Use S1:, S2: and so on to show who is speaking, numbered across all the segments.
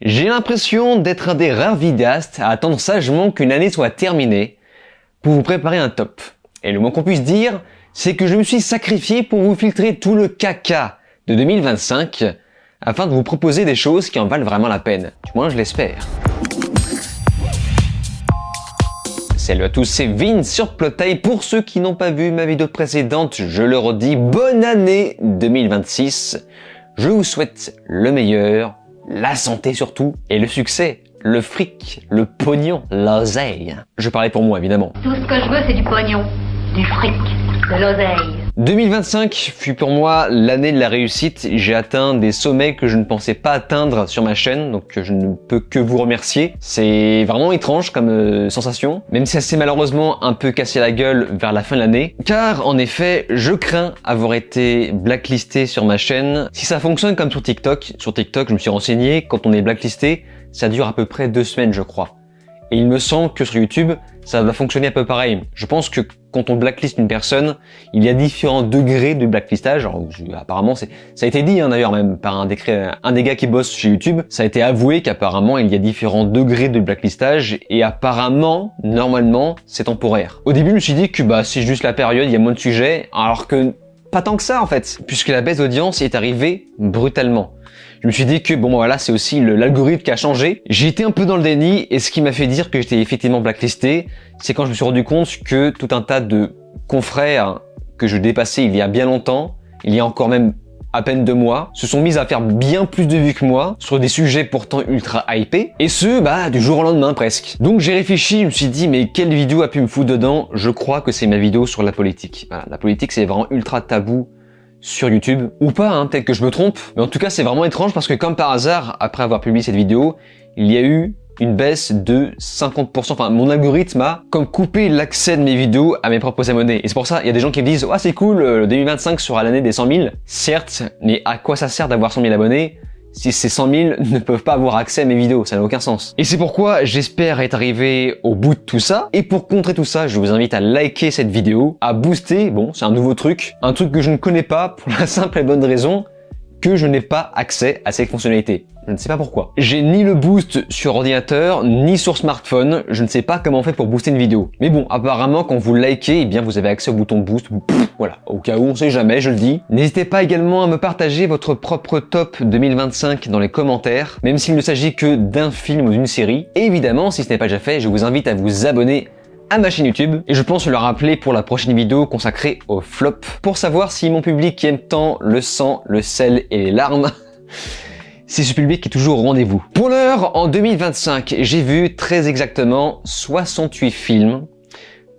S1: J'ai l'impression d'être un des rares vidéastes à attendre sagement qu'une année soit terminée pour vous préparer un top. Et le moins qu'on puisse dire, c'est que je me suis sacrifié pour vous filtrer tout le caca de 2025 afin de vous proposer des choses qui en valent vraiment la peine. Du moins, je l'espère. Salut à tous, c'est Vince sur Plotail. Pour ceux qui n'ont pas vu ma vidéo précédente, je le redis, bonne année 2026. Je vous souhaite le meilleur, la santé surtout, et le succès, le fric, le pognon, l'oseille. Je parlais pour moi, évidemment.
S2: Tout ce que je veux, c'est du pognon, du fric, de l'oseille.
S1: 2025 fut pour moi l'année de la réussite. J'ai atteint des sommets que je ne pensais pas atteindre sur ma chaîne, donc je ne peux que vous remercier. C'est vraiment étrange comme sensation, même si ça s'est malheureusement un peu cassé la gueule vers la fin de l'année. Car en effet, je crains avoir été blacklisté sur ma chaîne. Si ça fonctionne comme sur TikTok, je me suis renseigné, quand on est blacklisté, ça dure à peu près 2 semaines je crois. Et il me semble que sur YouTube, ça va fonctionner à peu pareil. Je pense que quand on blacklist une personne, il y a différents degrés de blacklistage. Alors, apparemment, ça a été dit d'ailleurs même par un des gars qui bosse chez YouTube. Ça a été avoué qu'apparemment, il y a différents degrés de blacklistage et apparemment, normalement, c'est temporaire. Au début, je me suis dit que c'est juste la période, il y a moins de sujets, alors que pas tant que ça en fait, puisque la baisse d'audience est arrivée brutalement. Je me suis dit que voilà, c'est aussi l'algorithme qui a changé. J'ai été un peu dans le déni et ce qui m'a fait dire que j'étais effectivement blacklisté, c'est quand je me suis rendu compte que tout un tas de confrères que je dépassais il y a bien longtemps, il y a encore même à peine 2 mois, se sont mis à faire bien plus de vues que moi sur des sujets pourtant ultra hypés, et ce, du jour au lendemain presque. Donc j'ai réfléchi, je me suis dit mais quelle vidéo a pu me foutre dedans? Je crois que c'est ma vidéo sur la politique. Voilà, la politique c'est vraiment ultra tabou sur YouTube, ou pas, peut-être que je me trompe, mais en tout cas c'est vraiment étrange parce que comme par hasard, après avoir publié cette vidéo, il y a eu une baisse de 50%, enfin mon algorithme a comme coupé l'accès de mes vidéos à mes propres abonnés. Et c'est pour ça, il y a des gens qui me disent « Ah c'est cool, le 2025 sera l'année des 100 000 ». Certes, mais à quoi ça sert d'avoir 100 000 abonnés si ces 100 000 ne peuvent pas avoir accès à mes vidéos? Ça n'a aucun sens. Et c'est pourquoi j'espère être arrivé au bout de tout ça. Et pour contrer tout ça, je vous invite à liker cette vidéo, à booster, c'est un nouveau truc, un truc que je ne connais pas pour la simple et bonne raison que je n'ai pas accès à cette fonctionnalité. Je ne sais pas pourquoi. J'ai ni le boost sur ordinateur, ni sur smartphone. Je ne sais pas comment on fait pour booster une vidéo. Mais bon, apparemment, quand vous likez, vous avez accès au bouton boost. Voilà. Au cas où, on sait jamais, je le dis. N'hésitez pas également à me partager votre propre top 2025 dans les commentaires, même s'il ne s'agit que d'un film ou d'une série. Et évidemment, si ce n'est pas déjà fait, je vous invite à vous abonner à ma chaîne YouTube, et je pense le rappeler pour la prochaine vidéo consacrée au flop, pour savoir si mon public aime tant le sang, le sel et les larmes. C'est ce public qui est toujours au rendez-vous. Pour l'heure, en 2025, j'ai vu très exactement 68 films,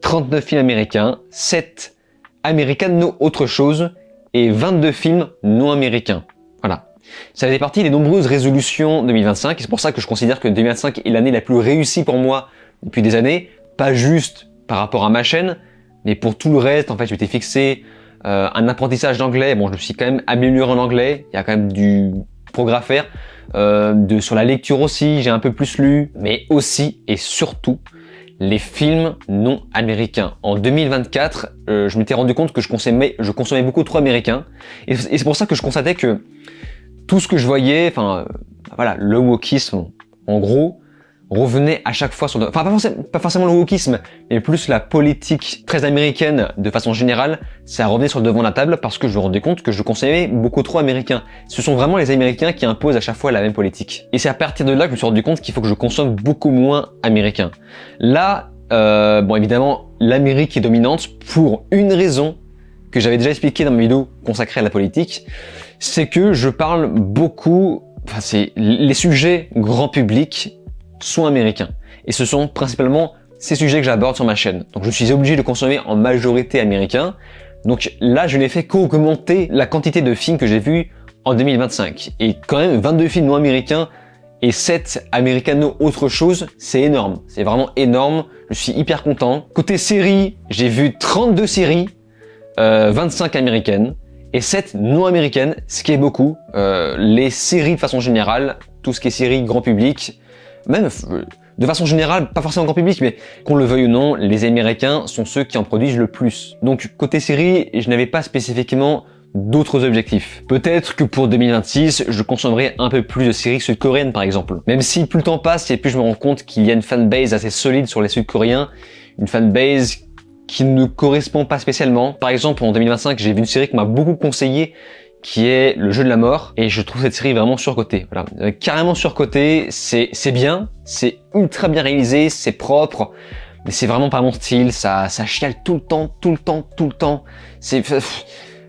S1: 39 films américains, 7 américano autre chose, et 22 films non américains. Voilà. Ça fait partie des nombreuses résolutions 2025, et c'est pour ça que je considère que 2025 est l'année la plus réussie pour moi depuis des années, pas juste par rapport à ma chaîne, mais pour tout le reste. En fait, je m'étais fixé un apprentissage d'anglais. Je me suis quand même amélioré en anglais. Il y a quand même du progrès à faire. Sur la lecture aussi, j'ai un peu plus lu. Mais aussi et surtout, les films non américains. En 2024, je m'étais rendu compte que je consommais beaucoup trop américain. Et c'est pour ça que je constatais que tout ce que je voyais, le wokisme, en gros, revenait à chaque fois sur pas forcément le wokisme, mais plus la politique très américaine de façon générale, ça revenait sur le devant de la table parce que je me rendais compte que je consommais beaucoup trop américain. Ce sont vraiment les Américains qui imposent à chaque fois la même politique. Et c'est à partir de là que je me suis rendu compte qu'il faut que je consomme beaucoup moins américain. Là, évidemment, l'Amérique est dominante pour une raison que j'avais déjà expliqué dans ma vidéo consacrée à la politique, c'est que je parle beaucoup, c'est les sujets grand public sont américains. Et ce sont principalement ces sujets que j'aborde sur ma chaîne. Donc je suis obligé de consommer en majorité américain. Donc là, je n'ai fait qu'augmenter la quantité de films que j'ai vus en 2025. Et quand même, 22 films non américains et 7 américano autre chose, c'est énorme. C'est vraiment énorme. Je suis hyper content. Côté séries, j'ai vu 32 séries, 25 américaines et 7 non américaines, ce qui est beaucoup. Les séries de façon générale, tout ce qui est séries grand public, même de façon générale, pas forcément grand public, mais qu'on le veuille ou non, les Américains sont ceux qui en produisent le plus. Donc côté série, je n'avais pas spécifiquement d'autres objectifs. Peut-être que pour 2026, je consommerai un peu plus de séries sud-coréennes par exemple. Même si plus le temps passe et plus je me rends compte qu'il y a une fanbase assez solide sur les sud-coréens, une fanbase qui ne correspond pas spécialement. Par exemple, en 2025, j'ai vu une série qui m'a beaucoup conseillé, qui est Le Jeu de la Mort, et je trouve cette série vraiment surcotée. Voilà, carrément surcotée. C'est bien, c'est ultra bien réalisé, c'est propre, mais c'est vraiment pas mon style. Ça chiale tout le temps. C'est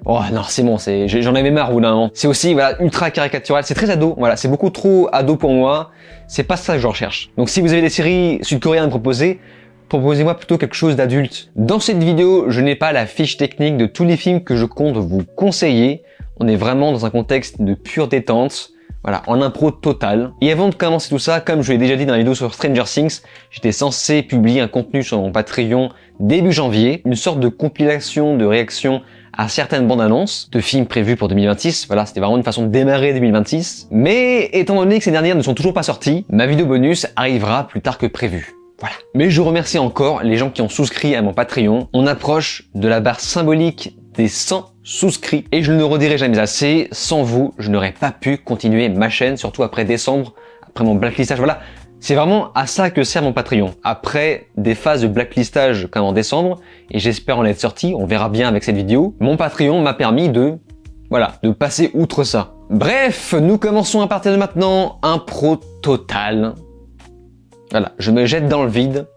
S1: oh non, c'est bon, j'en avais marre au bout d'un moment. C'est aussi voilà ultra caricatural, c'est très ado. Voilà, c'est beaucoup trop ado pour moi. C'est pas ça que je recherche. Donc si vous avez des séries sud-coréennes à me proposer, proposez-moi plutôt quelque chose d'adulte. Dans cette vidéo, je n'ai pas la fiche technique de tous les films que je compte vous conseiller. On est vraiment dans un contexte de pure détente, voilà, en impro total. Et avant de commencer tout ça, comme je l'ai déjà dit dans la vidéo sur Stranger Things, j'étais censé publier un contenu sur mon Patreon début janvier, une sorte de compilation de réactions à certaines bandes annonces de films prévus pour 2026. Voilà, c'était vraiment une façon de démarrer 2026. Mais étant donné que ces dernières ne sont toujours pas sorties, ma vidéo bonus arrivera plus tard que prévu. Voilà. Mais je remercie encore les gens qui ont souscrit à mon Patreon. On approche de la barre symbolique des 100 souscrits et je ne le redirai jamais assez. Sans vous, je n'aurais pas pu continuer ma chaîne, surtout après décembre, après mon blacklistage. Voilà. C'est vraiment à ça que sert mon Patreon. Après des phases de blacklistage comme en décembre, et j'espère en être sorti, on verra bien avec cette vidéo, mon Patreon m'a permis de passer outre ça. Bref, nous commençons à partir de maintenant, impro total. Voilà, je me jette dans le vide.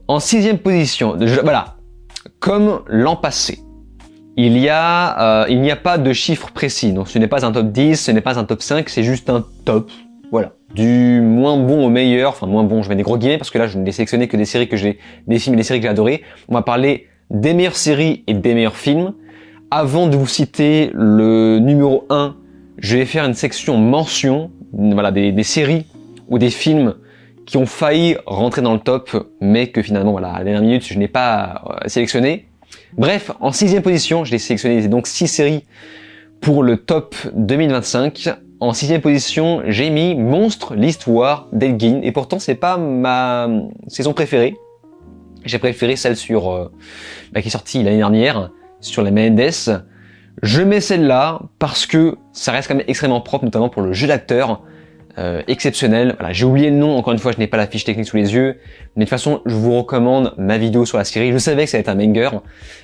S1: En 6e position, voilà, comme l'an passé, il n'y a pas de chiffre précis. Donc ce n'est pas un top 10, ce n'est pas un top 5, c'est juste un top. Voilà, du moins bon au meilleur, enfin moins bon, je mets des gros guillemets parce que là je n'ai sélectionné que des séries des films et des séries que j'ai adorées. On va parler des meilleures séries et des meilleurs films. Avant de vous citer le numéro 1, je vais faire une section mention, voilà, des séries ou des films qui ont failli rentrer dans le top, mais que finalement, voilà, à la dernière minute, je n'ai pas sélectionné. Bref, en 6e position, j'ai sélectionné donc 6 séries pour le top 2025. En 6e position, j'ai mis Monstre, l'histoire d'Elgin, et pourtant c'est pas ma saison préférée. J'ai préféré celle qui est sortie l'année dernière, sur les Mendes. Je mets celle-là parce que ça reste quand même extrêmement propre, notamment pour le jeu d'acteur. Exceptionnel. Voilà, j'ai oublié le nom, encore une fois, je n'ai pas la fiche technique sous les yeux, mais de toute façon, je vous recommande ma vidéo sur la série. Je savais que ça allait être un banger.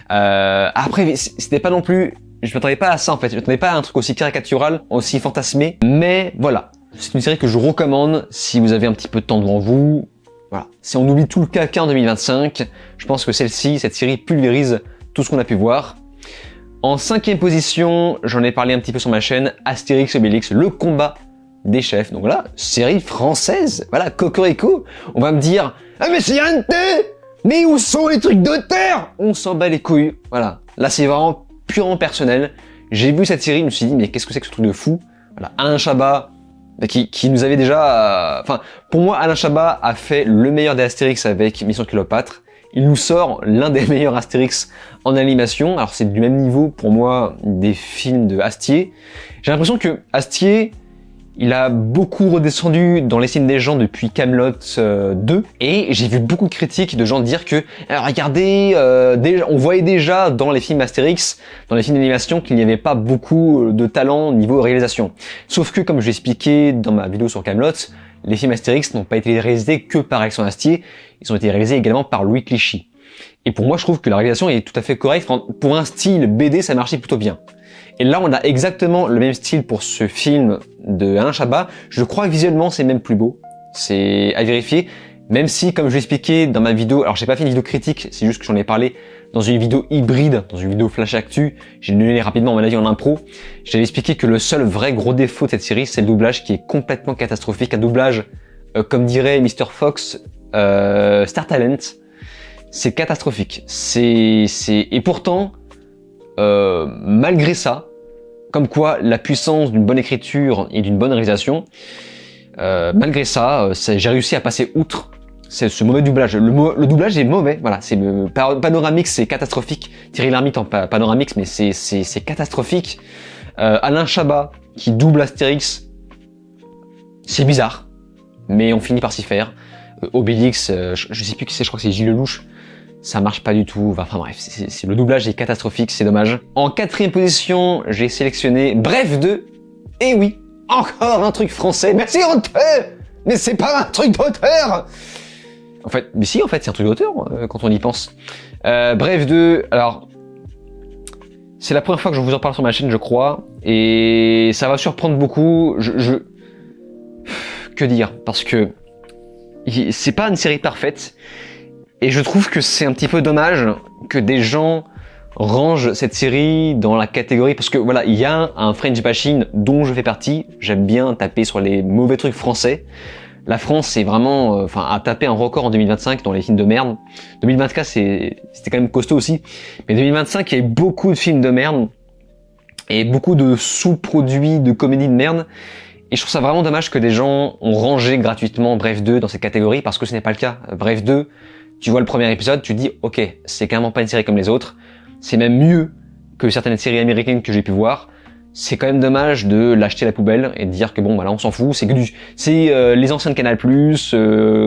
S1: Après, c'était pas non plus, je m'attendais pas à ça en fait, je m'attendais pas à un truc aussi caricatural, aussi fantasmé, mais voilà, c'est une série que je vous recommande si vous avez un petit peu de temps devant vous. Voilà, si on oublie tout le caca en 2025, je pense que cette série pulvérise tout ce qu'on a pu voir. En 5e position, j'en ai parlé un petit peu sur ma chaîne, Astérix et Obélix, le combat des chefs. Donc voilà, série française, voilà, Cocorico. On va me dire, ah mais c'est un thé, mais où sont les trucs d'auteur? On s'en bat les couilles. Voilà, là c'est vraiment purement personnel. J'ai vu cette série, je me suis dit, mais qu'est-ce que c'est que ce truc de fou? Voilà, Alain Chabat, qui nous avait déjà... Enfin, pour moi, Alain Chabat a fait le meilleur des Astérix avec Mission Cléopâtre. Il nous sort l'un des meilleurs Astérix en animation. Alors c'est du même niveau pour moi des films de Astier. J'ai l'impression que Astier, il a beaucoup redescendu dans l'estime des gens depuis Kaamelott 2, et j'ai vu beaucoup de critiques de gens dire que regardez, on voyait déjà dans les films Astérix, dans les films d'animation, qu'il n'y avait pas beaucoup de talent au niveau réalisation. Sauf que, comme je l'ai expliqué dans ma vidéo sur Kaamelott, les films Astérix n'ont pas été réalisés que par Alexandre Astier, ils ont été réalisés également par Louis Clichy. Et pour moi, je trouve que la réalisation est tout à fait correcte. Pour un style BD, ça marchait plutôt bien. Et là, on a exactement le même style pour ce film de Alain Chabat. Je crois que visuellement, c'est même plus beau. C'est à vérifier. Même si, comme je l'ai expliqué dans ma vidéo, alors j'ai pas fait une vidéo critique, c'est juste que j'en ai parlé dans une vidéo hybride, dans une vidéo Flash Actu. J'ai donné rapidement mon avis en impro. J'avais expliqué que le seul vrai gros défaut de cette série, c'est le doublage qui est complètement catastrophique. Un doublage, comme dirait Mr. Fox, Star Talent. C'est catastrophique. Et pourtant, malgré ça, comme quoi la puissance d'une bonne écriture et d'une bonne réalisation, malgré ça, j'ai réussi à passer outre ce mauvais doublage. Le doublage est mauvais, voilà. C'est Panoramix, c'est catastrophique. Thierry Lhermitte en Panoramix, mais c'est catastrophique. Alain Chabat qui double Astérix, c'est bizarre, mais on finit par s'y faire. Obélix, je sais plus qui c'est, je crois que c'est Gilles Lelouch ça marche pas du tout. Enfin bref, le doublage est catastrophique, c'est dommage. En 4e position, j'ai sélectionné Bref 2. Et oui, encore un truc français. Merci auteur, mais c'est pas un truc d'auteur. En fait, mais si, en fait, c'est un truc d'auteur quand on y pense. Bref 2, alors c'est la première fois que je vous en parle sur ma chaîne, je crois, et ça va surprendre beaucoup. Que dire? Parce que c'est pas une série parfaite, et je trouve que c'est un petit peu dommage que des gens rangent cette série dans la catégorie, parce que voilà, il y a un French bashing dont je fais partie. J'aime bien taper sur les mauvais trucs français. La France, c'est vraiment, a tapé un record en 2025 dans les films de merde. 2024, c'était quand même costaud aussi. Mais 2025, il y a eu beaucoup de films de merde et beaucoup de sous-produits de comédie de merde. Et je trouve ça vraiment dommage que des gens ont rangé gratuitement Bref 2 dans cette catégorie, parce que ce n'est pas le cas. Bref 2, tu vois le premier épisode, tu te dis, ok, c'est carrément pas une série comme les autres. C'est même mieux que certaines séries américaines que j'ai pu voir. C'est quand même dommage de l'acheter à la poubelle et de dire que bon, bah là, on s'en fout. C'est les anciens de Canal+,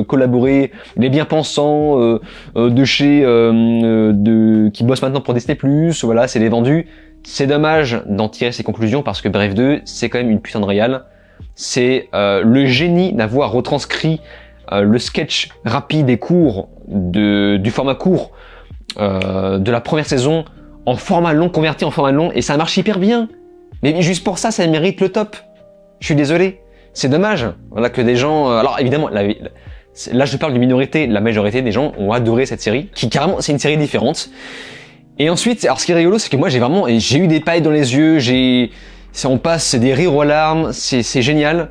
S1: collaborer, les bien-pensants de chez qui bossent maintenant pour Disney+. Voilà, c'est les vendus. C'est dommage d'en tirer ces conclusions, parce que Bref 2, c'est quand même une putain de réal. C'est le génie d'avoir retranscrit le sketch rapide et court du format court de la première saison en format long, converti en format long, et ça marche hyper bien. Mais juste pour ça mérite le top. Je suis désolé. C'est dommage. Voilà que des gens... alors évidemment, là je parle d'une minorité. La majorité des gens ont adoré cette série, qui carrément, c'est une série différente. Et ensuite, alors ce qui est rigolo, c'est que moi j'ai eu des pailles dans les yeux, on passe des rires aux larmes, c'est génial.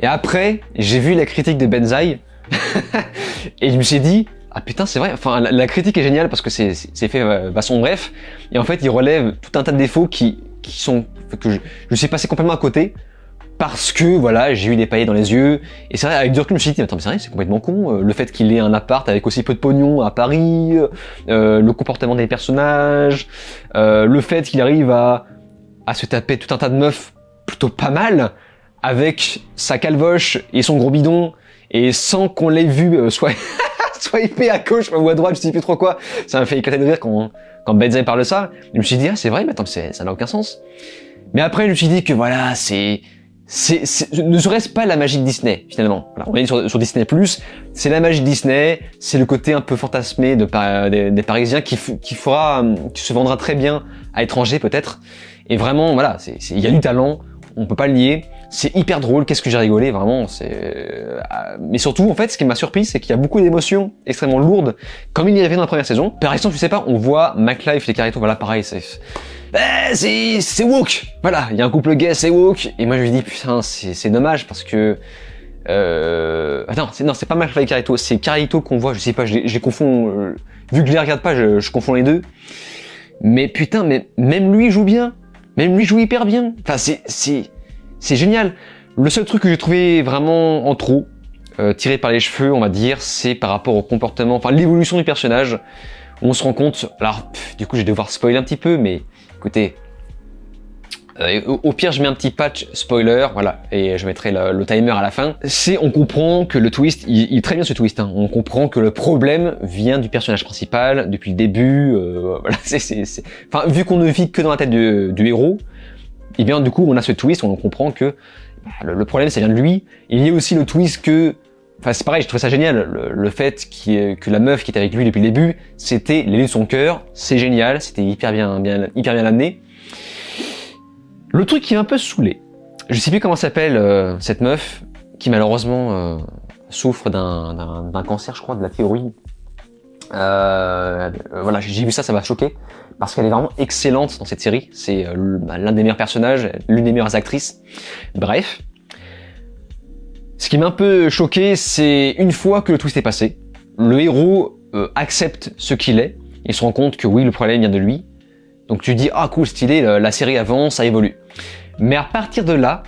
S1: Et après, j'ai vu la critique de Benzaï, et je me suis dit, ah putain, c'est vrai, enfin la critique est géniale parce que c'est fait façon bref, et en fait il relève tout un tas de défauts que je suis passé complètement à côté, parce que voilà, j'ai eu des paillettes dans les yeux. Et c'est vrai, avec du recul, je me suis dit, attends, mais c'est vrai, c'est complètement con. Le fait qu'il ait un appart avec aussi peu de pognon à Paris, le comportement des personnages, le fait qu'il arrive à se taper tout un tas de meufs plutôt pas mal, avec sa calvoche et son gros bidon, et sans qu'on l'ait vu swiper à gauche ou à droite, je sais plus trop quoi. Ça m'a fait éclater de rire quand Benzaï parle de ça. Et je me suis dit, ah, c'est vrai, mais attends, ça n'a aucun sens. Mais après, je me suis dit que voilà, ne serait-ce pas la magie de Disney, finalement. Voilà, on est sur Disney+, c'est la magie de Disney, c'est le côté un peu fantasmé des Parisiens qui se vendra très bien à l'étranger, peut-être. Et vraiment, voilà, il y a du talent, on peut pas le nier. C'est hyper drôle, qu'est-ce que j'ai rigolé, vraiment. Mais surtout, en fait, ce qui m'a surpris, c'est qu'il y a beaucoup d'émotions extrêmement lourdes, comme il y avait dans la première saison. Par exemple, je sais pas, on voit McLife et Carito, voilà, pareil, c'est woke. Voilà, il y a un couple gay, c'est woke. Et moi, je lui dis, putain, c'est dommage, parce que... Attends, c'est pas McFly et Carito, c'est Carito qu'on voit, je sais pas, je les confonds... vu que je les regarde pas, je confonds les deux. Mais putain, mais même lui joue bien. Même lui joue hyper bien. Enfin, c'est génial. Le seul truc que j'ai trouvé vraiment en trop, tiré par les cheveux, on va dire, c'est par rapport au comportement, enfin l'évolution du personnage. On se rend compte, alors du coup je vais devoir spoiler un petit peu, mais écoutez, au pire je mets un petit patch spoiler, voilà, et je mettrai le timer à la fin. On comprend que le twist, il est très bien ce twist, hein. On comprend que le problème vient du personnage principal depuis le début, voilà, enfin vu qu'on ne vit que dans la tête du héros, et bien du coup on a ce twist, on comprend que le problème ça vient de lui. Il y a aussi le twist que, enfin c'est pareil, je trouve ça génial, le fait que la meuf qui était avec lui depuis le début, c'était l'élu de son cœur, c'est génial, c'était hyper bien amené. Le truc qui m'a un peu saoulé, je sais plus comment s'appelle cette meuf, qui malheureusement souffre d'un cancer, je crois, de la thyroïde. Voilà, j'ai vu ça m'a choqué, parce qu'elle est vraiment excellente dans cette série, c'est l'un des meilleurs personnages, l'une des meilleures actrices, bref. Ce qui m'a un peu choqué, c'est une fois que le twist est passé, le héros accepte ce qu'il est, il se rend compte que oui, le problème vient de lui, donc tu dis, ah cool, stylé, la série avance, ça évolue. Mais à partir de là,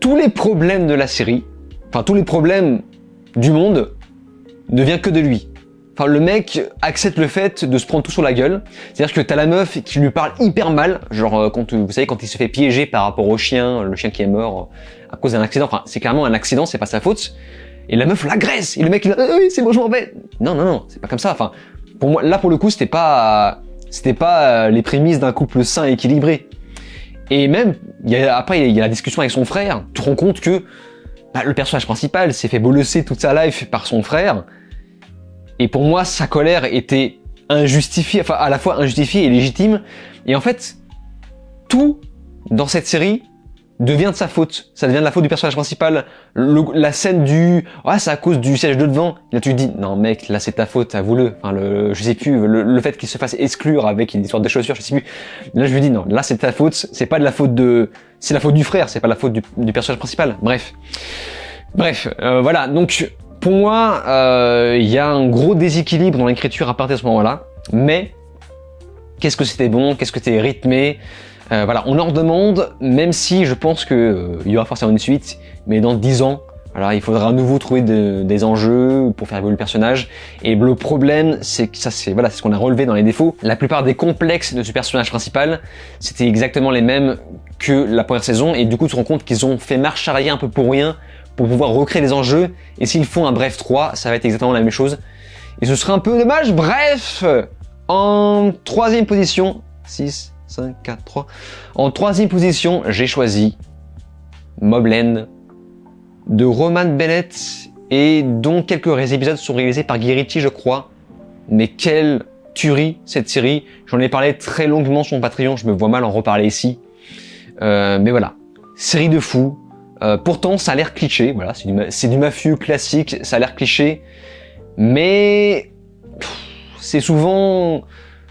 S1: tous les problèmes de la série, enfin tous les problèmes du monde, ne viennent que de lui. Enfin, le mec accepte le fait de se prendre tout sur la gueule. C'est-à-dire que t'as la meuf qui lui parle hyper mal, genre vous savez quand il se fait piéger par rapport au chien, le chien qui est mort à cause d'un accident. Enfin, c'est carrément un accident, c'est pas sa faute. Et la meuf l'agresse. Et le mec il dit oui, c'est bon, je m'en vais. Non, c'est pas comme ça. Enfin, Pour moi, là pour le coup, c'était pas les prémices d'un couple sain et équilibré. Et même, après il y a la discussion avec son frère. Tu te rends compte que le personnage principal s'est fait bolosser toute sa life par son frère. Et pour moi, sa colère était injustifiée, enfin à la fois injustifiée et légitime. Et en fait, tout dans cette série devient de sa faute. Ça devient de la faute du personnage principal. La scène du c'est à cause du siège de devant. Là tu te dis non mec, là c'est ta faute, avoue-le. Enfin je sais plus, le fait qu'il se fasse exclure avec une histoire de chaussures, je sais plus. Là je lui dis non, là c'est ta faute, c'est pas de la faute c'est la faute du frère, c'est pas la faute du personnage principal. Bref, voilà. Donc pour moi, il y a un gros déséquilibre dans l'écriture à partir de ce moment-là. Mais qu'est-ce que c'était bon, qu'est-ce que c'était rythmé. Voilà, on leur demande, même si je pense que il y aura forcément une suite, mais dans 10 ans, voilà, il faudra à nouveau trouver des enjeux pour faire évoluer le personnage. Et le problème, c'est que ça, c'est ce qu'on a relevé dans les défauts. La plupart des complexes de ce personnage principal, c'était exactement les mêmes que la première saison, et du coup, tu te rends compte qu'ils ont fait marche arrière un peu pour rien, pour pouvoir recréer des enjeux. Et s'ils font un Bref 3, ça va être exactement la même chose. Et ce serait un peu dommage. Bref, en troisième position, 6, 5, 4, 3. En troisième position, j'ai choisi Mobland de Roman Bennett, et dont quelques épisodes sont réalisés par Guy Ritchie, je crois. Mais quelle tuerie cette série. J'en ai parlé très longuement sur mon Patreon, je me vois mal en reparler ici. Mais voilà, série de fou. Pourtant, ça a l'air cliché, voilà, c'est du mafieux classique, ça a l'air cliché. Mais c'est souvent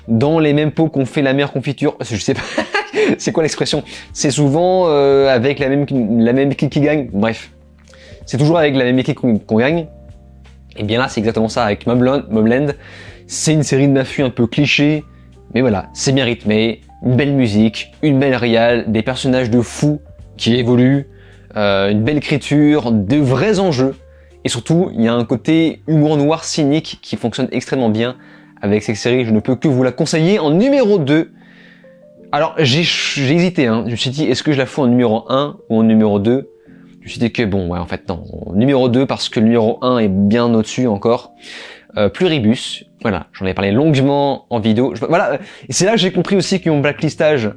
S1: dans les mêmes pots qu'on fait la meilleure confiture. Je sais pas, c'est quoi l'expression? C'est souvent avec la même équipe qui gagne. Bref, c'est toujours avec la même équipe qu'on gagne. Et bien là, c'est exactement ça avec Mobland. C'est une série de mafieux un peu cliché, mais voilà, c'est bien rythmé, une belle musique, une belle réal, des personnages de fous qui évoluent, une belle écriture, de vrais enjeux. Et surtout, il y a un côté humour noir cynique qui fonctionne extrêmement bien avec cette série. Je ne peux que vous la conseiller. En numéro 2, alors j'ai hésité, hein. Je me suis dit, est-ce que je la fous en numéro 1 ou en numéro 2? Je me suis dit que bon, ouais, en fait non, en numéro 2 parce que le numéro 1 est bien au-dessus encore. Pluribus, voilà, j'en ai parlé longuement en vidéo. Voilà, et c'est là que j'ai compris aussi que mon blacklistage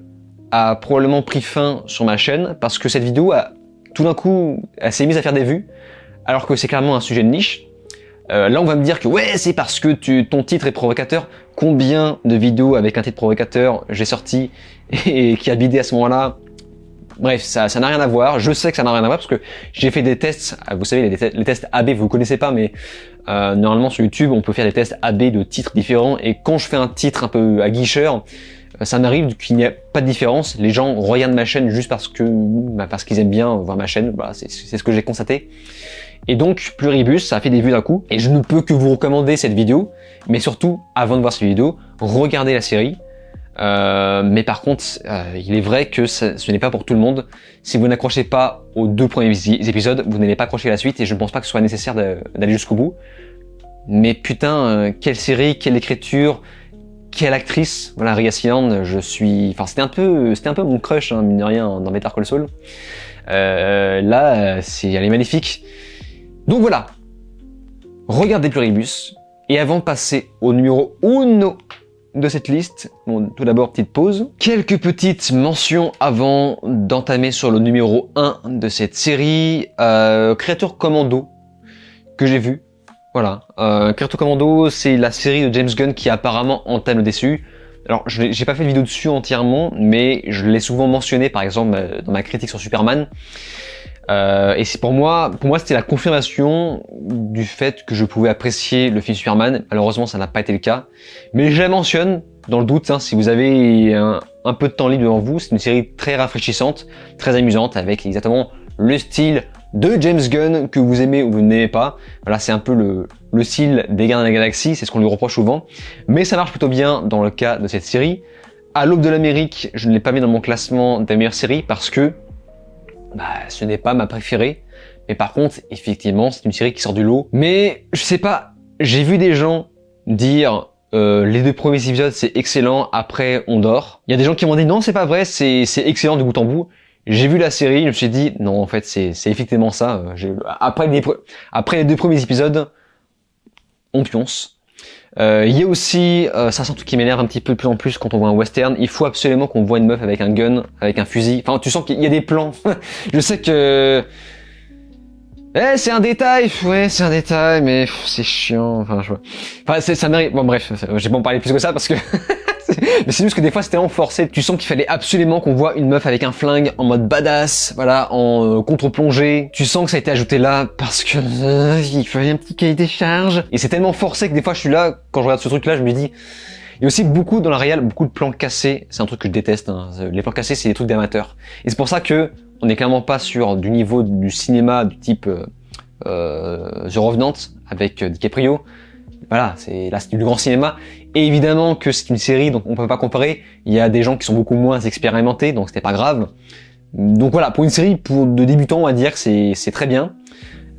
S1: a probablement pris fin sur ma chaîne, parce que cette vidéo a tout d'un coup, elle s'est mise à faire des vues, alors que c'est clairement un sujet de niche. Là on va me dire que ouais, c'est parce que ton titre est provocateur. Combien de vidéos avec un titre provocateur j'ai sorti et qui a bidé à ce moment-là? Bref, ça n'a rien à voir. Je sais que ça n'a rien à voir parce que j'ai fait des tests. Vous savez, les tests AB, vous connaissez pas, mais normalement sur YouTube, on peut faire des tests AB de titres différents. Et quand je fais un titre un peu aguicheur, ça m'arrive qu'il n'y a pas de différence. Les gens regardent ma chaîne juste parce qu'ils aiment bien voir ma chaîne. Voilà, c'est ce que j'ai constaté. Et donc, Pluribus, ça a fait des vues d'un coup. Et je ne peux que vous recommander cette vidéo. Mais surtout, avant de voir cette vidéo, regardez la série. Mais par contre, il est vrai que ce n'est pas pour tout le monde. Si vous n'accrochez pas aux 2 premiers épisodes, vous n'allez pas accrocher à la suite, et je ne pense pas que ce soit nécessaire d'aller jusqu'au bout. Mais putain, quelle série, quelle écriture, quelle actrice. Voilà, Ria Sealand, c'était un peu mon crush, hein, mine de rien, dans Better Call Saul. Là, elle est magnifique. Donc voilà, regardez Pluribus. Et avant de passer au numéro 1 de cette liste, bon, tout d'abord, petite pause. Quelques petites mentions avant d'entamer sur le numéro 1 de cette série. Creature Commando, que j'ai vu. Voilà. Creature Commando, c'est la série de James Gunn qui apparemment entame le dessus. Alors, j'ai pas fait de vidéo dessus entièrement, mais je l'ai souvent mentionné, par exemple, dans ma critique sur Superman. Et c'est pour moi c'était la confirmation du fait que je pouvais apprécier le film Superman. Malheureusement, ça n'a pas été le cas, mais je la mentionne dans le doute, hein, si vous avez un peu de temps libre devant vous. C'est une série très rafraîchissante, très amusante, avec exactement le style de James Gunn que vous aimez ou vous n'aimez pas. Voilà, c'est un peu le style des Gardiens de la Galaxie, c'est ce qu'on lui reproche souvent, mais ça marche plutôt bien dans le cas de cette série. À l'aube de l'Amérique, je ne l'ai pas mis dans mon classement des meilleures séries parce que ce n'est pas ma préférée, mais par contre, effectivement, c'est une série qui sort du lot. Mais je sais pas, j'ai vu des gens dire les 2 premiers épisodes c'est excellent, après on dort. Il y a des gens qui m'ont dit non, c'est pas vrai, c'est excellent de bout en bout. J'ai vu la série, je me suis dit non, en fait c'est effectivement ça. Après les 2 premiers épisodes, on pionce. Il y a aussi, ça c'est un truc qui m'énerve un petit peu de plus en plus quand on voit un western, il faut absolument qu'on voit une meuf avec un gun, avec un fusil. Enfin, tu sens qu'il y a des plans. Je sais que... c'est un détail, ouais, c'est un détail, mais c'est chiant. Enfin, ça mérite... Bon, bref, j'ai pas en parler plus que ça parce que... Mais c'est juste que des fois c'était tellement forcé, tu sens qu'il fallait absolument qu'on voit une meuf avec un flingue en mode badass, voilà, en contre-plongée. Tu sens que ça a été ajouté là parce que il fallait un petit cahier des charges. Et c'est tellement forcé que des fois je suis là, quand je regarde ce truc là, je me dis... Il y a aussi beaucoup dans la réal, beaucoup de plans cassés, c'est un truc que je déteste, hein. Les plans cassés c'est des trucs d'amateurs. Et c'est pour ça que on est clairement pas sur du niveau du cinéma du type The Revenant avec DiCaprio. Voilà, là c'est du grand cinéma. Et évidemment que c'est une série, donc on peut pas comparer. Il y a des gens qui sont beaucoup moins expérimentés, donc c'était pas grave. Donc voilà, pour une série de débutants, on va dire que c'est très bien.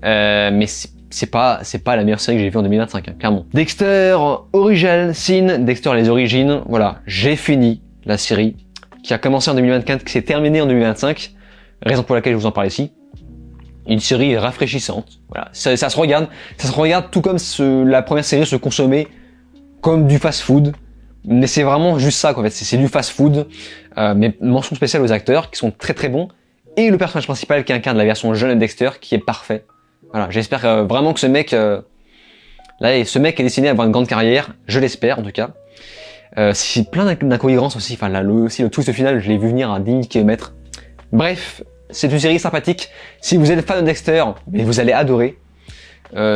S1: Mais c'est pas la meilleure série que j'ai vue en 2025, hein, clairement. Dexter Original Sin, Dexter les origines. Voilà, j'ai fini la série qui a commencé en 2024, qui s'est terminée en 2025. Raison pour laquelle je vous en parle ici. Une série rafraîchissante. Voilà, ça se regarde tout comme la première série se consommait comme du fast-food. Mais c'est vraiment juste ça, quoi. En fait, c'est du fast-food. Mais mention spéciale aux acteurs qui sont très très bons et le personnage principal qui incarne la version jeune de Dexter qui est parfait. Voilà, j'espère vraiment que ce mec ce mec est destiné à avoir une grande carrière. Je l'espère en tout cas. C'est plein d'incohérences aussi. Enfin là, le twist final, je l'ai vu venir à 10 000 km. Bref. C'est une série sympathique. Si vous êtes fan de Dexter, mais vous allez adorer.